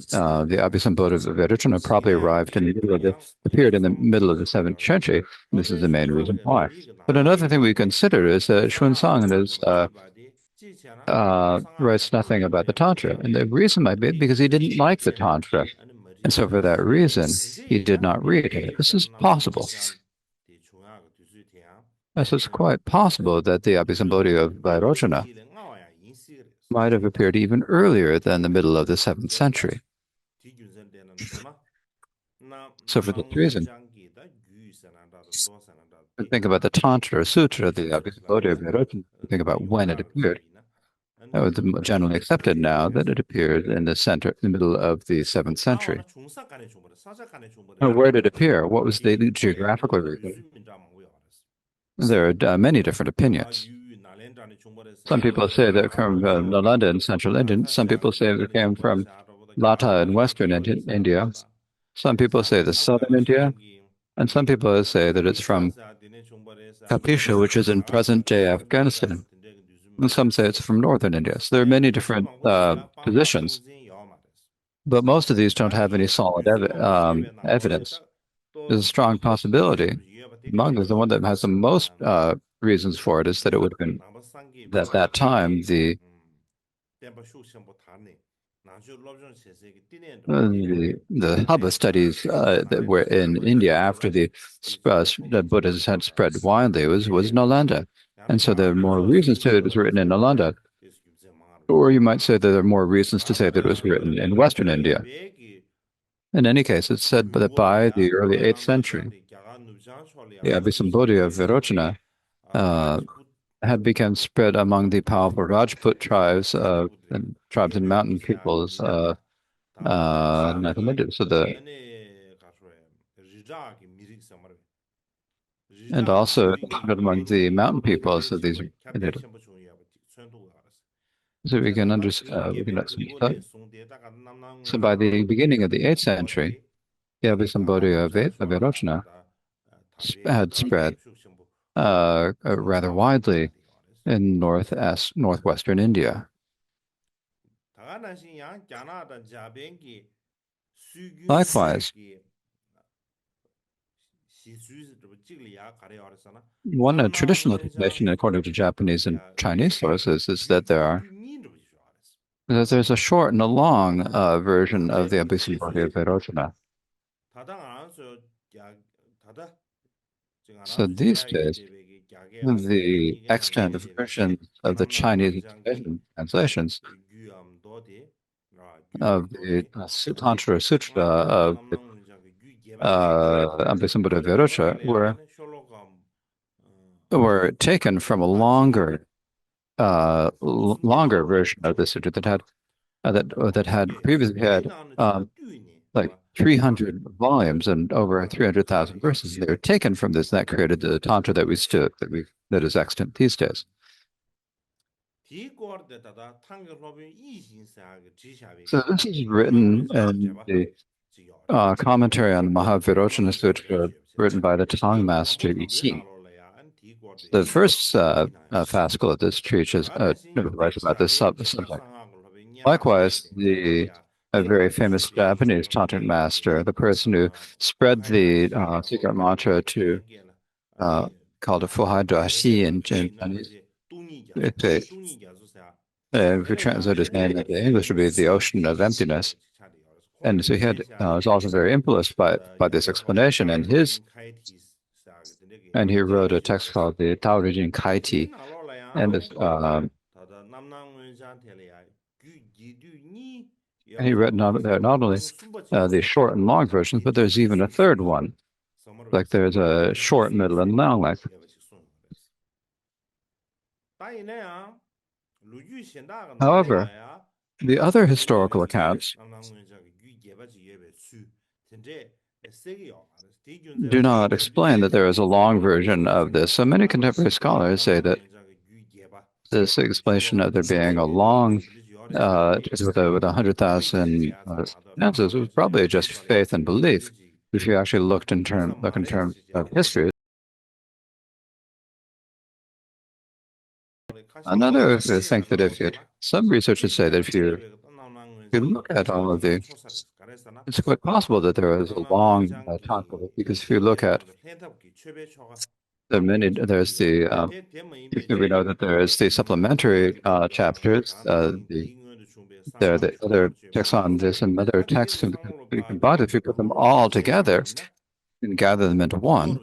Abhisambodhi of Vairocana probably appeared in the middle of the 7th century. This is the main reason why. But another thing we consider is that Xuanzang writes nothing about the Tantra. And the reason might be because he didn't like the Tantra. And so for that reason, he did not read it. This is possible. So it's quite possible that the Abhisambodhi of Vairocana might have appeared even earlier than the middle of the 7th century. So for this reason, think about the Tantra or Sutra, the Abhisambodhi of Vairocana, think about when it appeared. It was generally accepted now that it appeared in the middle of the 7th century. Now, where did it appear? What was the geographical region? There are many different opinions. Some people say that it came from Nalanda in central India. Some people say it came from Lata in western India. Some people say the southern India. And some people say that it's from Kapisha, which is in present-day Afghanistan. And some say it's from northern India. So there are many different positions. But most of these don't have any solid evidence. There's a strong possibility. Among us, the one that has the most reasons for it is that it would have been at that time the Hubba studies that were in India after the Buddhism had spread widely was Nalanda. And so there are more reasons to it was written in Nalanda. Or you might say that there are more reasons to say that it was written in Western India. In any case, it's said that by the early 8th century, the Abhisambodhi of Virochana uh, had become spread among the powerful Rajput tribes and tribes and mountain peoples North India. So and also among the mountain peoples of these. So we can understand. So by the beginning of the 8th century, the Abhisambodhi of Virochana had spread rather widely in northwestern India. Likewise, one traditional explanation, according to Japanese and Chinese sources, is that there's a short and a long version of the Abhisambodhi of Vairocana. So these days, the extant versions of the Chinese translations of the Tantra Sutra of the Abhisambodhi of Vairocana were taken from a longer version of the sutra that had previously had like 300 volumes and over 300,000 verses. They were taken from this, and that created the tantra that is extant these days. So this is written in the commentary on Mahavirochana Sutra, written by the Tang master Yi Xing. The first fascicle of this treatise writes about this subject. Likewise, a very famous Japanese tantric master, the person who spread the secret mantra to called a Fuhai Shi in Chinese. If we translate his name into English, it would be the ocean of emptiness. And so he was also very influenced by this explanation, and he wrote a text called the Tao Te Ching Kai Ti, and he wrote not only the short and long versions, but there's even a third one. Like there's a short, middle, and long. Like however, the other historical accounts do not explain that there is a long version of this. So many contemporary scholars say that this explanation of there being a long with 100,000 stanzas was probably just faith and belief. If you actually look in terms of history. Another thing that some researchers say that if you look at all of it's quite possible that there is a long tantra, because if you look at there's the we know that there is the supplementary chapters, there are the other texts on this and other texts you can buy. If you put them all together and gather them into one,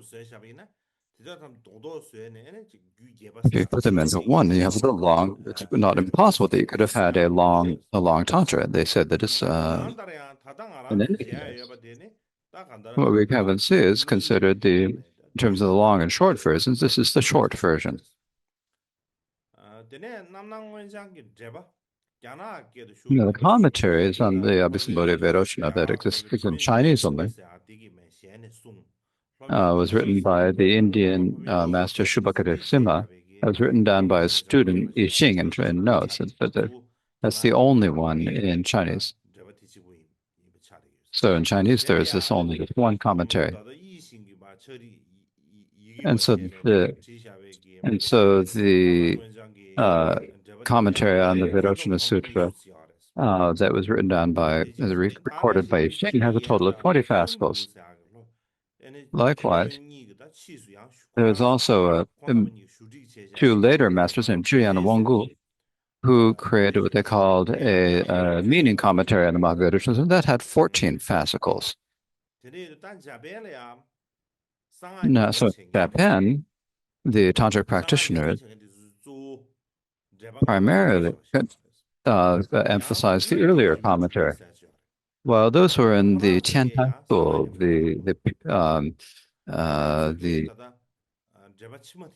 if you put them into one, you have a long. It's not impossible that you could have had a long tantra. They said that it's in any case, what we haven't seen is considered in terms of the long and short versions. This is the short version. The commentaries on the Abhisambodhi Vairocana that exists in Chinese only was written by the Indian master Shubhakara Simha. It was written down by a student, Yi Xing, in notes. But that's the only one in Chinese. So in Chinese, there is only one commentary. And so the commentary on the Virochana Sutra that was written down recorded by Yi Xing has a total of 20 fascicles. Likewise, there is also two later masters named Zhiyan and Wanggu, who created what they called a meaning commentary on the Mahavirochana, and that had 14 fascicles. Now, so in Japan, the tantric practitioners primarily emphasized the earlier commentary. Well, those were in the Tiantai 고라제야 school, 상하게 말이야. the 다다 제바 치머디.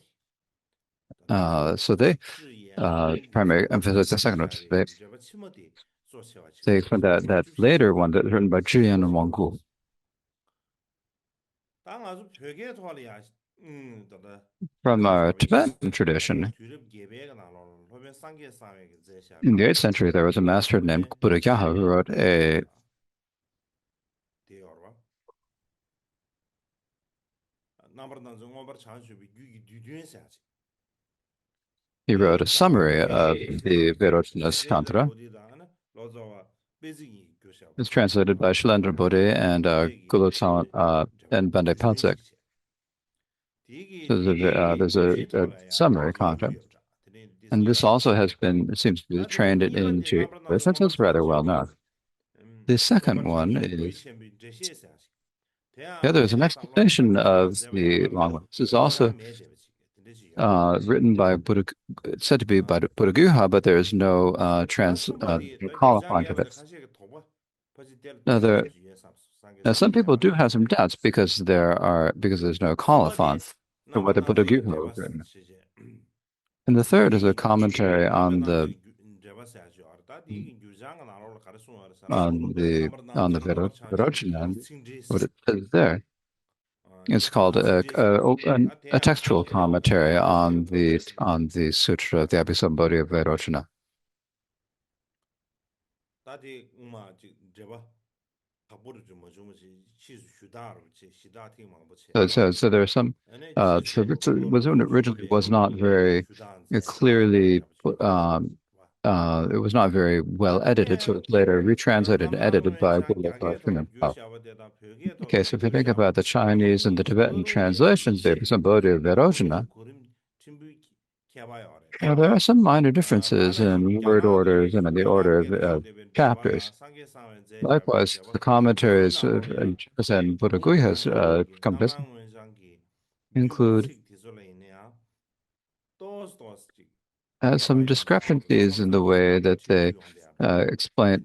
so they 视野安定 primary emphasis the second one. 제바 치머디 소시와 They 지금 explained that later one that written by Zhiyan and Wang Gu 땅 아주 벽에 토할이야. 다다 from Tibetan tradition. 뒤럽 개배가 나로 호변 상계 상에 제샤. In the 8th century, there was a master named Buddhagaya who wrote a 대어와 남버단 정어버 찬슈비 유기 뒤뒤에서야지. he wrote a summary of the Vairochana's Tantra. 로자와 베지기 교사. It's translated by Shailendra Bodhi and Gulotsawan and Bande Patsek. So there's a summary content. And this also has been, it seems to be trained into, but it's rather well known. The second one is, yeah, there's an explanation of the long one. This is also written by Buddha, it's said to be by Buddha-Guha, but there is no qualifying of it. Now, some people do have some doubts because there's no colophon for whether Buddha-Guha was written. And the third is a commentary on the Vairochana, what it says there. It's called a textual commentary on the Sutra of the Abhisambodhi of Vairochana. So there are some. So it originally was not very clearly. It was not very well edited, so it's later retranslated and edited by Gulokar Kunimpo. Okay, so if you think about the Chinese and the Tibetan translations, the Abhisambodhi of Vairochana, there are some minor differences in word orders and in the order of chapters. Likewise, the commentaries of and Buddha-Guya's commentaries include some discrepancies in the way that they excite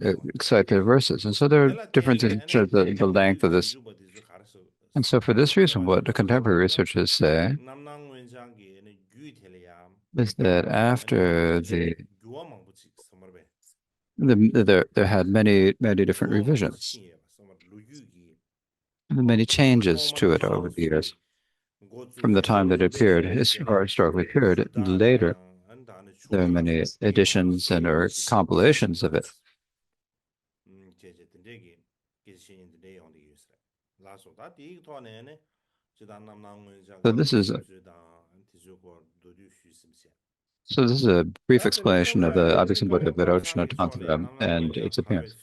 their verses. And so there are differences in terms of the length of this. And so for this reason, what the contemporary researchers say is that after there had many different revisions, many changes to it over the years, from the time that it appeared, historically appeared. Later, there are many editions and or compilations of it. So this is a brief explanation of the Abhisambodhi of Vairochana Tantra and its appearance.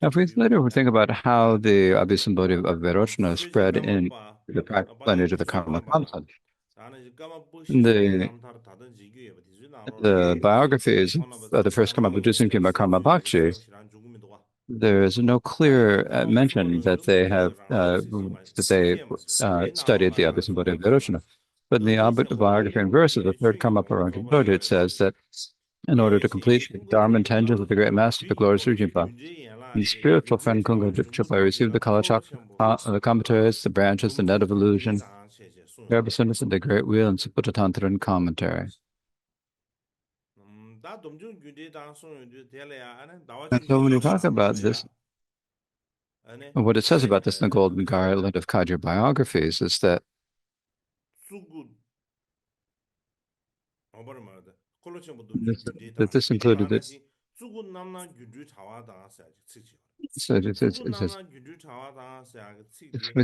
Now, if we later think about how the Abhisambodhi of Vairochana spread in the practical lineage of the Karma Kamsa, the biographies of the first Karma producing by Karma Bhakti, there is no clear mention that they have studied the Abhisambodhi of Vairochana. But in the biography and verse of the third Karma Paranjapodhi, it says that in order to complete the Dharma intentions of the great master, the glorious Ujjimpa, the spiritual friend Kunga Dipchapa received the Kalachakra, the commentaries, the branches, the net of illusion, the representatives of the great wheel, and Suputta Tantra and commentary. And so when you talk about this, what it says about this in the Golden Garland of Kagyu biographies is that this included it. So it speaks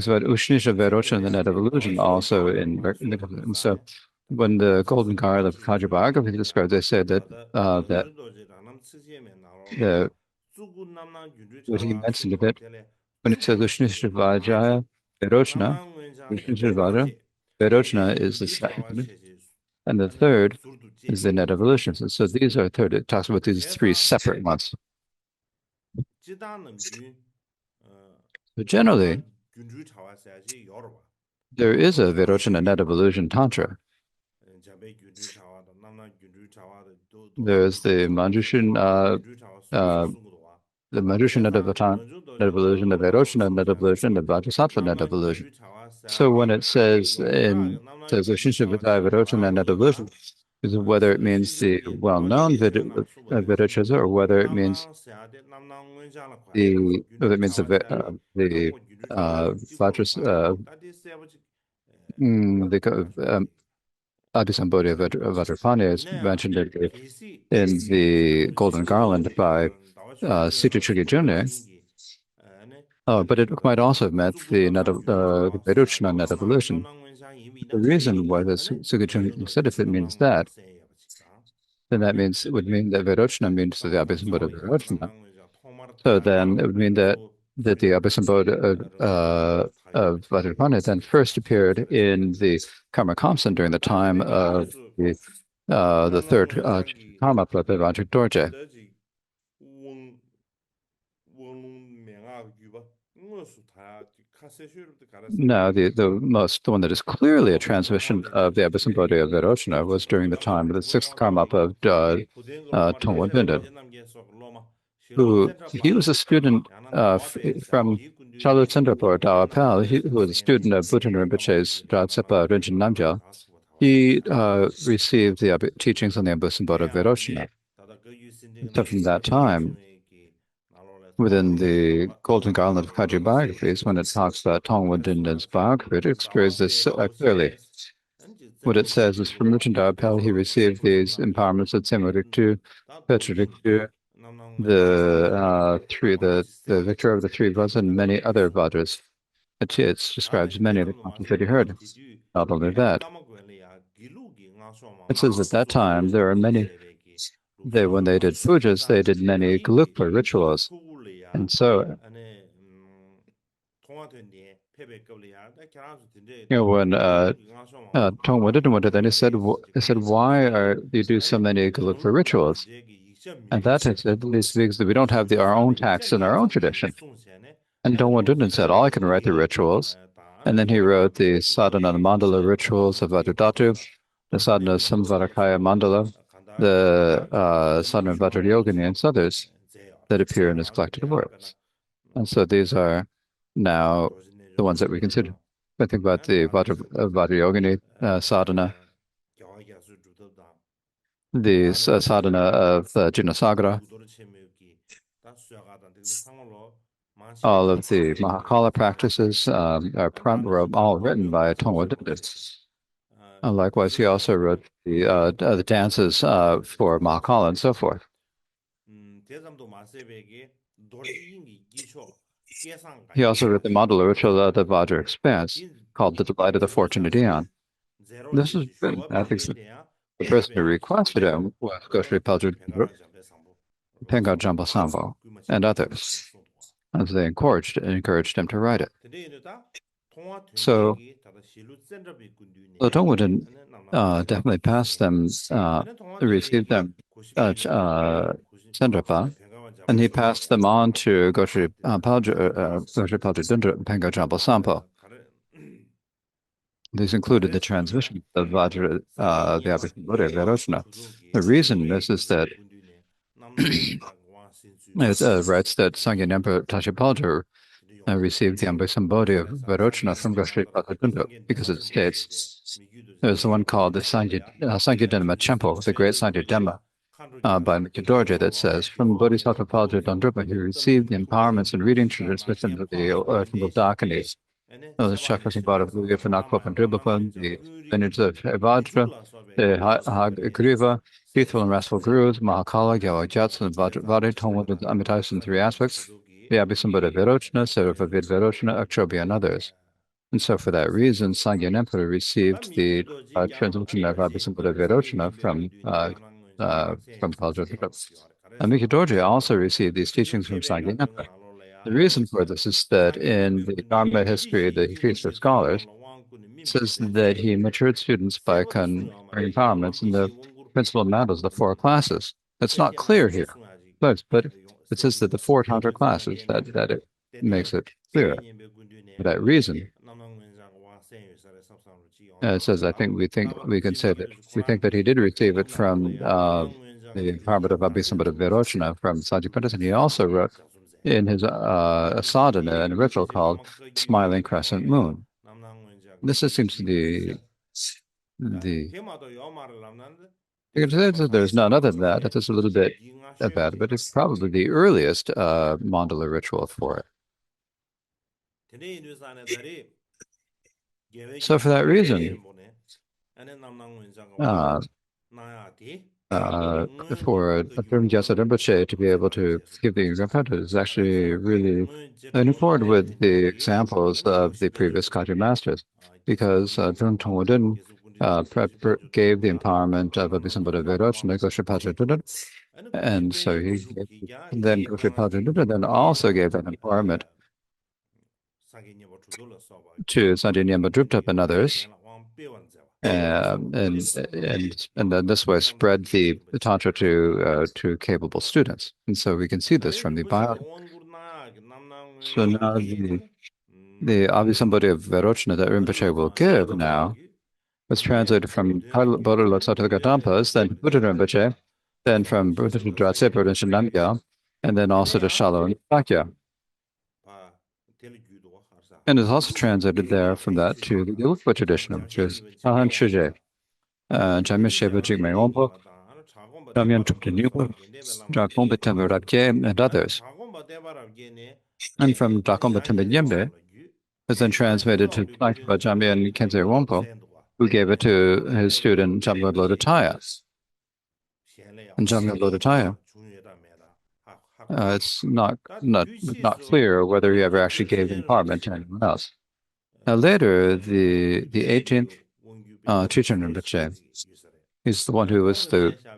about Ushnisha Vairochana and the net of illusion also and so when the Golden Garland of Kagyu biography is described, they say that what he mentioned a bit when it says Ushnisha Vajaya Vairochana, Ushnisha Vajaya Vairochana is the second, and the third is the net of illusions. And so these are third. It talks about these three separate ones. But generally, there is a Vairochana net of illusion tantra. There's the Manjushin the Marusha net evolution, the Vairocana net evolution, the Vajrasattva net evolution. So when it says in says Shinshna Vidya Vairocana net evolution, is whether it means the well-known Virachaza or whether it means the Vajras Abhisambodhi Vajrapani is mentioned in the Golden Garland by Sita Chugijune. But it might also have meant the Vairocana net evolution. The reason why the Sugijun said if it means that, then that means it would mean that Vairocana means the Abhisambodha Vairocana. So then it would mean that the Abhisambodha of Vajrapani then first appeared in the Karma Kamsan during the time of the third Karma Prabhu Vajra Dorje. No, the one that is clearly a transmission of the Abhisambodhi of Vairocana was during the time of the sixth Karmapa of Tongwa Dindan, who he was a student from Chalutsendrapur Dawapal, who was a student of Bhutan Rinpoche's Dratsepa Rinchen Namgyal. He received the teachings on the Abhisambodhi of Vairocana. So from that time, within the Golden Garland of Kaji biographies, when it talks about Tongwa Dindan's biography, it expresses this clearly. What it says is from Rinchen Dawapal, he received these empowerments at Semuriktu, Petriktu, the victor of the three Vajras and many other Vajras. It describes many of the concepts that he heard. Not only that, it says at that time there are many. When they did pujas, they did many Gelugpa rituals, and so when Tongwa Dindan then he said, "Why do you do so many Gelugpa rituals?" And that is because we don't have our own texts in our own tradition. And Tongwa Dindan said, "I can write the rituals." And then he wrote the Sadhana Mandala rituals of Vajradhatu, the Sadhana Samvarakaya Mandala, the Sadhana Vajrayogini, and others that appear in his collected works. And so these are now the ones that we consider. I think about the Vajrayogini sadhana, the sadhana of Jinasagra, all of the Mahakala practices were all written by Tongwa Dindan. Likewise, he also wrote the dances for Mahakala and so forth. He also wrote the Mandala ritual of the Vajra expanse, called The Delight of the Fortunate Eon. This has been, I think, the person who requested him was Goshri Paljur Penga Jamba Sambo and others, as they encouraged him to write it. So, Tongwa Dindan definitely passed them, received them, Sendrapa, and he passed them on to Goshri Paljur Dundra Penga Jamba Sampo. These included the transmission of Vajra, the Abhisambodhi of Vairocana. The reason is that it writes that Sangye Emperor Tashipaldur received the Abhisambodhi of Vairocana from Goshri Paljur, because it states there's the one called the Sangye Denma Temple, the Great Sangye Denma, by Mikidorje, that says, from Bodhisattva Paljur Dondrupa, he received the empowerments and reading traditions of the Temple Dakinis. The chakras and body of Luya Fanakpa and Dribapan, the lineage of Vajra, the Griva, faithful and restful gurus, Mahakala, Gyawajats, and Vajra, Tongwa with Amitais in three aspects, the Abhisambodhi Vairocana, Sarvavid Vairocana, Akshobhya, and others. And so for that reason, Sangye Emperor received the transmission of Abhisambodhi Vairocana from Paljur. And Mikidorje also received these teachings from Sangye Emperor. The reason for this is that in the Dharma history, the Feast of Scholars says that he matured students by conferring empowerments in the principal matters, the four classes. That's not clear here, but it says that the four Tantra classes, that it makes it clear. For that reason, it says, we can say that we think that he did receive it from the empowerment of Abhisambodhi Vairocana from Sajji Pandas, and he also wrote in his sadhana and ritual called Smiling Crescent Moon. This just seems to be the you can say that there's none other than that. It's just a little bit bad, but it's probably the earliest mandala ritual for it. So for that reason, uh, for Adrim Gyatso Rinpoche to be able to give the Rinpoche is actually really in accord with the examples of the previous Kagyu masters, because Drung Tongwodin gave the empowerment of Abhisambhada Verochana Gosha Pachadudan, and so then Gosha Pachadudan then also gave that empowerment to Sandhinyamba Druptap and others, and then this way spread the tantra to capable students. And so we can see this from the bio. So now the Abhisambhati of Verochana that Rinpoche will give now was translated from Bodhi Lotsato Gadampas, then Buddha Rinpoche, then from Buddha to Dratse, Buddha to Namgyal, and then also to Shalo and Sakya. And it's also translated there from that to the Gelugpa tradition, which is Tahan Shuje, Jamya Sheba Jigme Ompo, Jamyan Truptenyupa, Drakomba Tembe Rapke, and others. And from Drakomba Tembe Nyembe, was then transmitted to Lakpa Jamyan Kenze Wompo, who gave it to his student Jamga Lodhataya. And Jamga Lodhataya, it's not clear whether he ever actually gave the empowerment to anyone else. Now later, the 18th Chichen Rinpoche, he's the one who was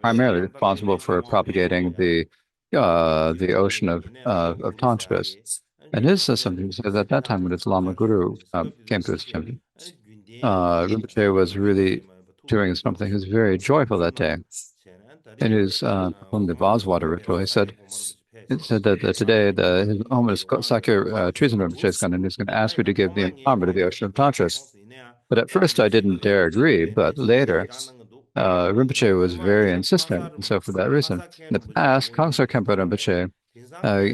primarily responsible for propagating the ocean of tantras. And his system says at that time when his Lama Guru came to his temple, Rinpoche was really doing something. He was very joyful that day. In his on the Boswater ritual, he said that today his homeless Sakya Treason Rinpoche is going to ask me to give the empowerment of the ocean of tantras. But at first I didn't dare agree, but later Rinpoche was very insistent. And so for that reason, in the past, Kongso Khenpo Rinpoche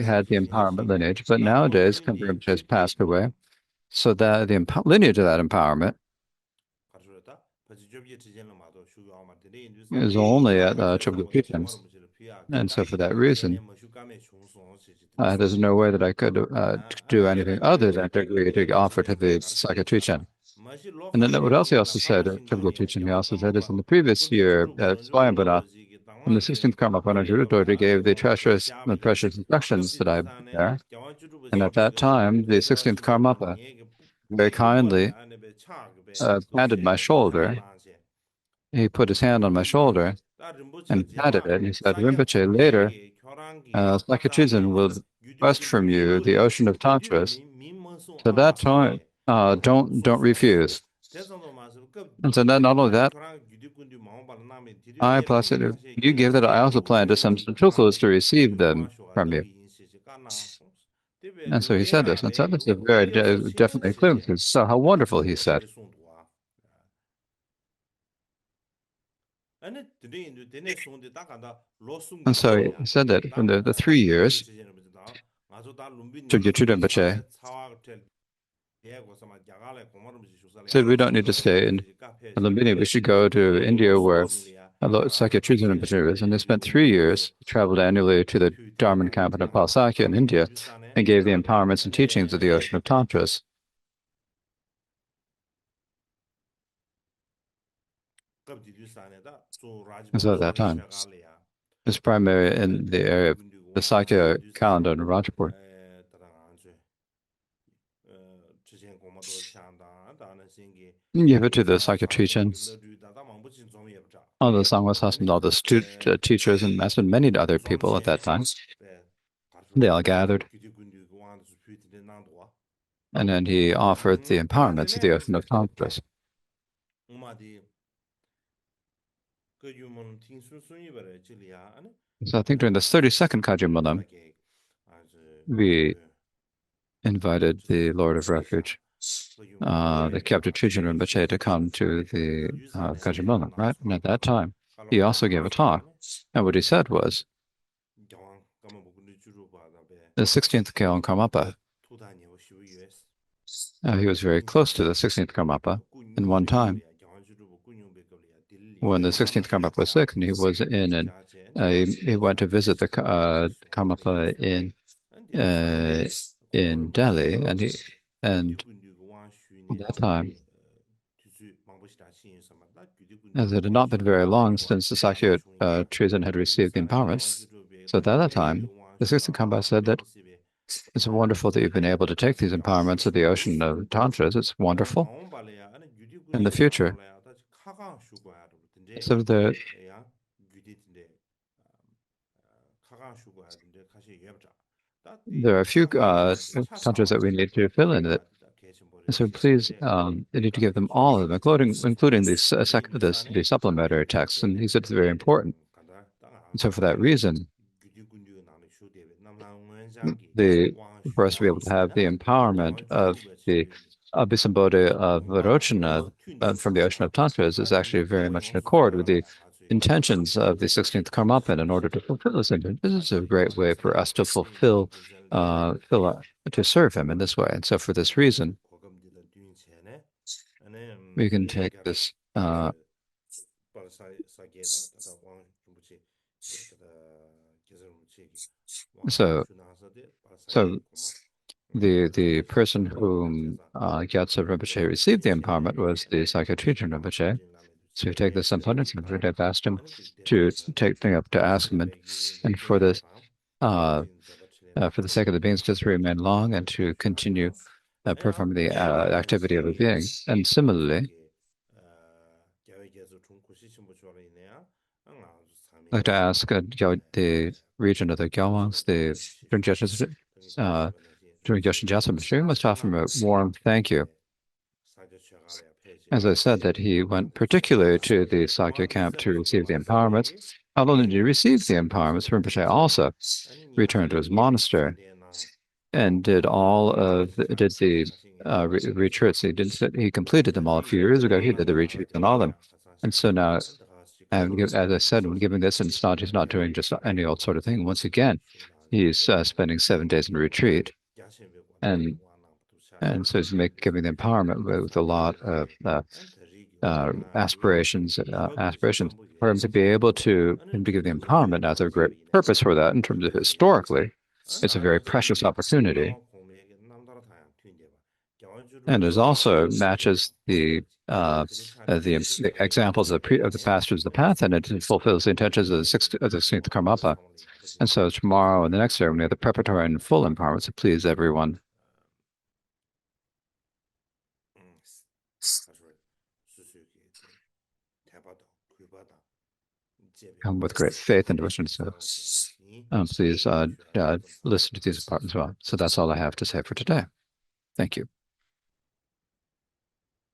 had the empowerment lineage, but nowadays Khenpo Rinpoche has passed away. So that the lineage of that empowerment is only at Chögyal Trichin. And so for that reason, there's no way that I could do anything other than to agree to offer to the Sakya Trichin. And then what else he also said at Chögyal Trichin, he also said is in the previous year at Swayambhana, when the 16th Karma Panajurudori gave the treacherous and precious instructions that I there. And at that time, the 16th Karmapa very kindly patted my shoulder. He put his hand on my shoulder and patted it. And he said, Rinpoche, later, Sakya Trichin will request from you the ocean of tantras. So that time, don't refuse. And so not only that, I plus it. If you give that, I also plan to some tulkus to receive them from you. And so he said this, and so this is very definitely clear. So how wonderful, he said. And so he said that from the 3 years, Chögyal Rinpoche said we don't need to stay in Lumbini, we should go to India where Sakya Trichin Rinpoche is. And they spent 3 years, traveled annually to the Dharman camp in Palsakya in India, and gave the empowerments and teachings of the ocean of tantras. And so at that time, it's primarily in the area of the Sakya calendar in Rajapur. Give it to the Sakya Trichin, all the Sangwas and all the teachers and masters, and many other people at that time. They all gathered. And then he offered the empowerments of the ocean of tantras. So I think during the 32nd Kagyu Molam, we invited the Lord of Refuge, the Kyabdo Trichin Rinpoche, to come to the Kagyu Molam, right? And at that time, he also gave a talk. And what he said was the 16th Gyeong Karmapa. He was very close to the 16th Karmapa. And one time, when the 16th Karmapa was sick, and he was he went to visit the Karmapa in Delhi, and at that time, as it had not been very long since the Sakya treason had received the empowerment, so at that time, the 16th Karmapa said that it's wonderful that you've been able to take these empowerments of the ocean of tantras. It's wonderful. In the future, so there are a few tantras that we need to fill in it. So please, you need to give them all of them, including the supplementary texts. And he said it's very important. And so for that reason, for us to be able to have the empowerment of the Abhisambodhi of Varochana from the ocean of tantras is actually very much in accord with the intentions of the 16th Karmapa in order to fulfill this intention. This is a great way for us to to serve him in this way. And so for this reason, we can take this so the person whom Gyatso Rinpoche received the empowerment was the Sakya-Trijang Rinpoche. So you take this abundance, and I've asked him to ask him, and for this, for the sake of the beings, just remain long and to continue performing the activity of a being. And similarly, I'd like to ask the region of the Gyalwangs, the during Gyoshin Gyatso, we must offer him a warm thank you. As I said, that he went particularly to the Sakya camp to receive the empowerments. Not only did he receive the empowerments, Rinpoche also returned to his monastery and did the retreats. He completed them all a few years ago. He did the retreats on all of them. And so now, as I said, when giving this, he's not doing just any old sort of thing. Once again, he's spending 7 days in retreat. And so he's giving the empowerment with a lot of aspirations for him to be able to give the empowerment. Now, there's a great purpose for that in terms of historically. It's a very precious opportunity. And it also matches the examples of the pastors of the path, and it fulfills the intentions of the 16th Karmapa. And so tomorrow and the next ceremony, the preparatory and full empowerment, so please everyone. Come with great faith and devotion. So please listen to these parts as well. So that's all I have to say for today. Thank you.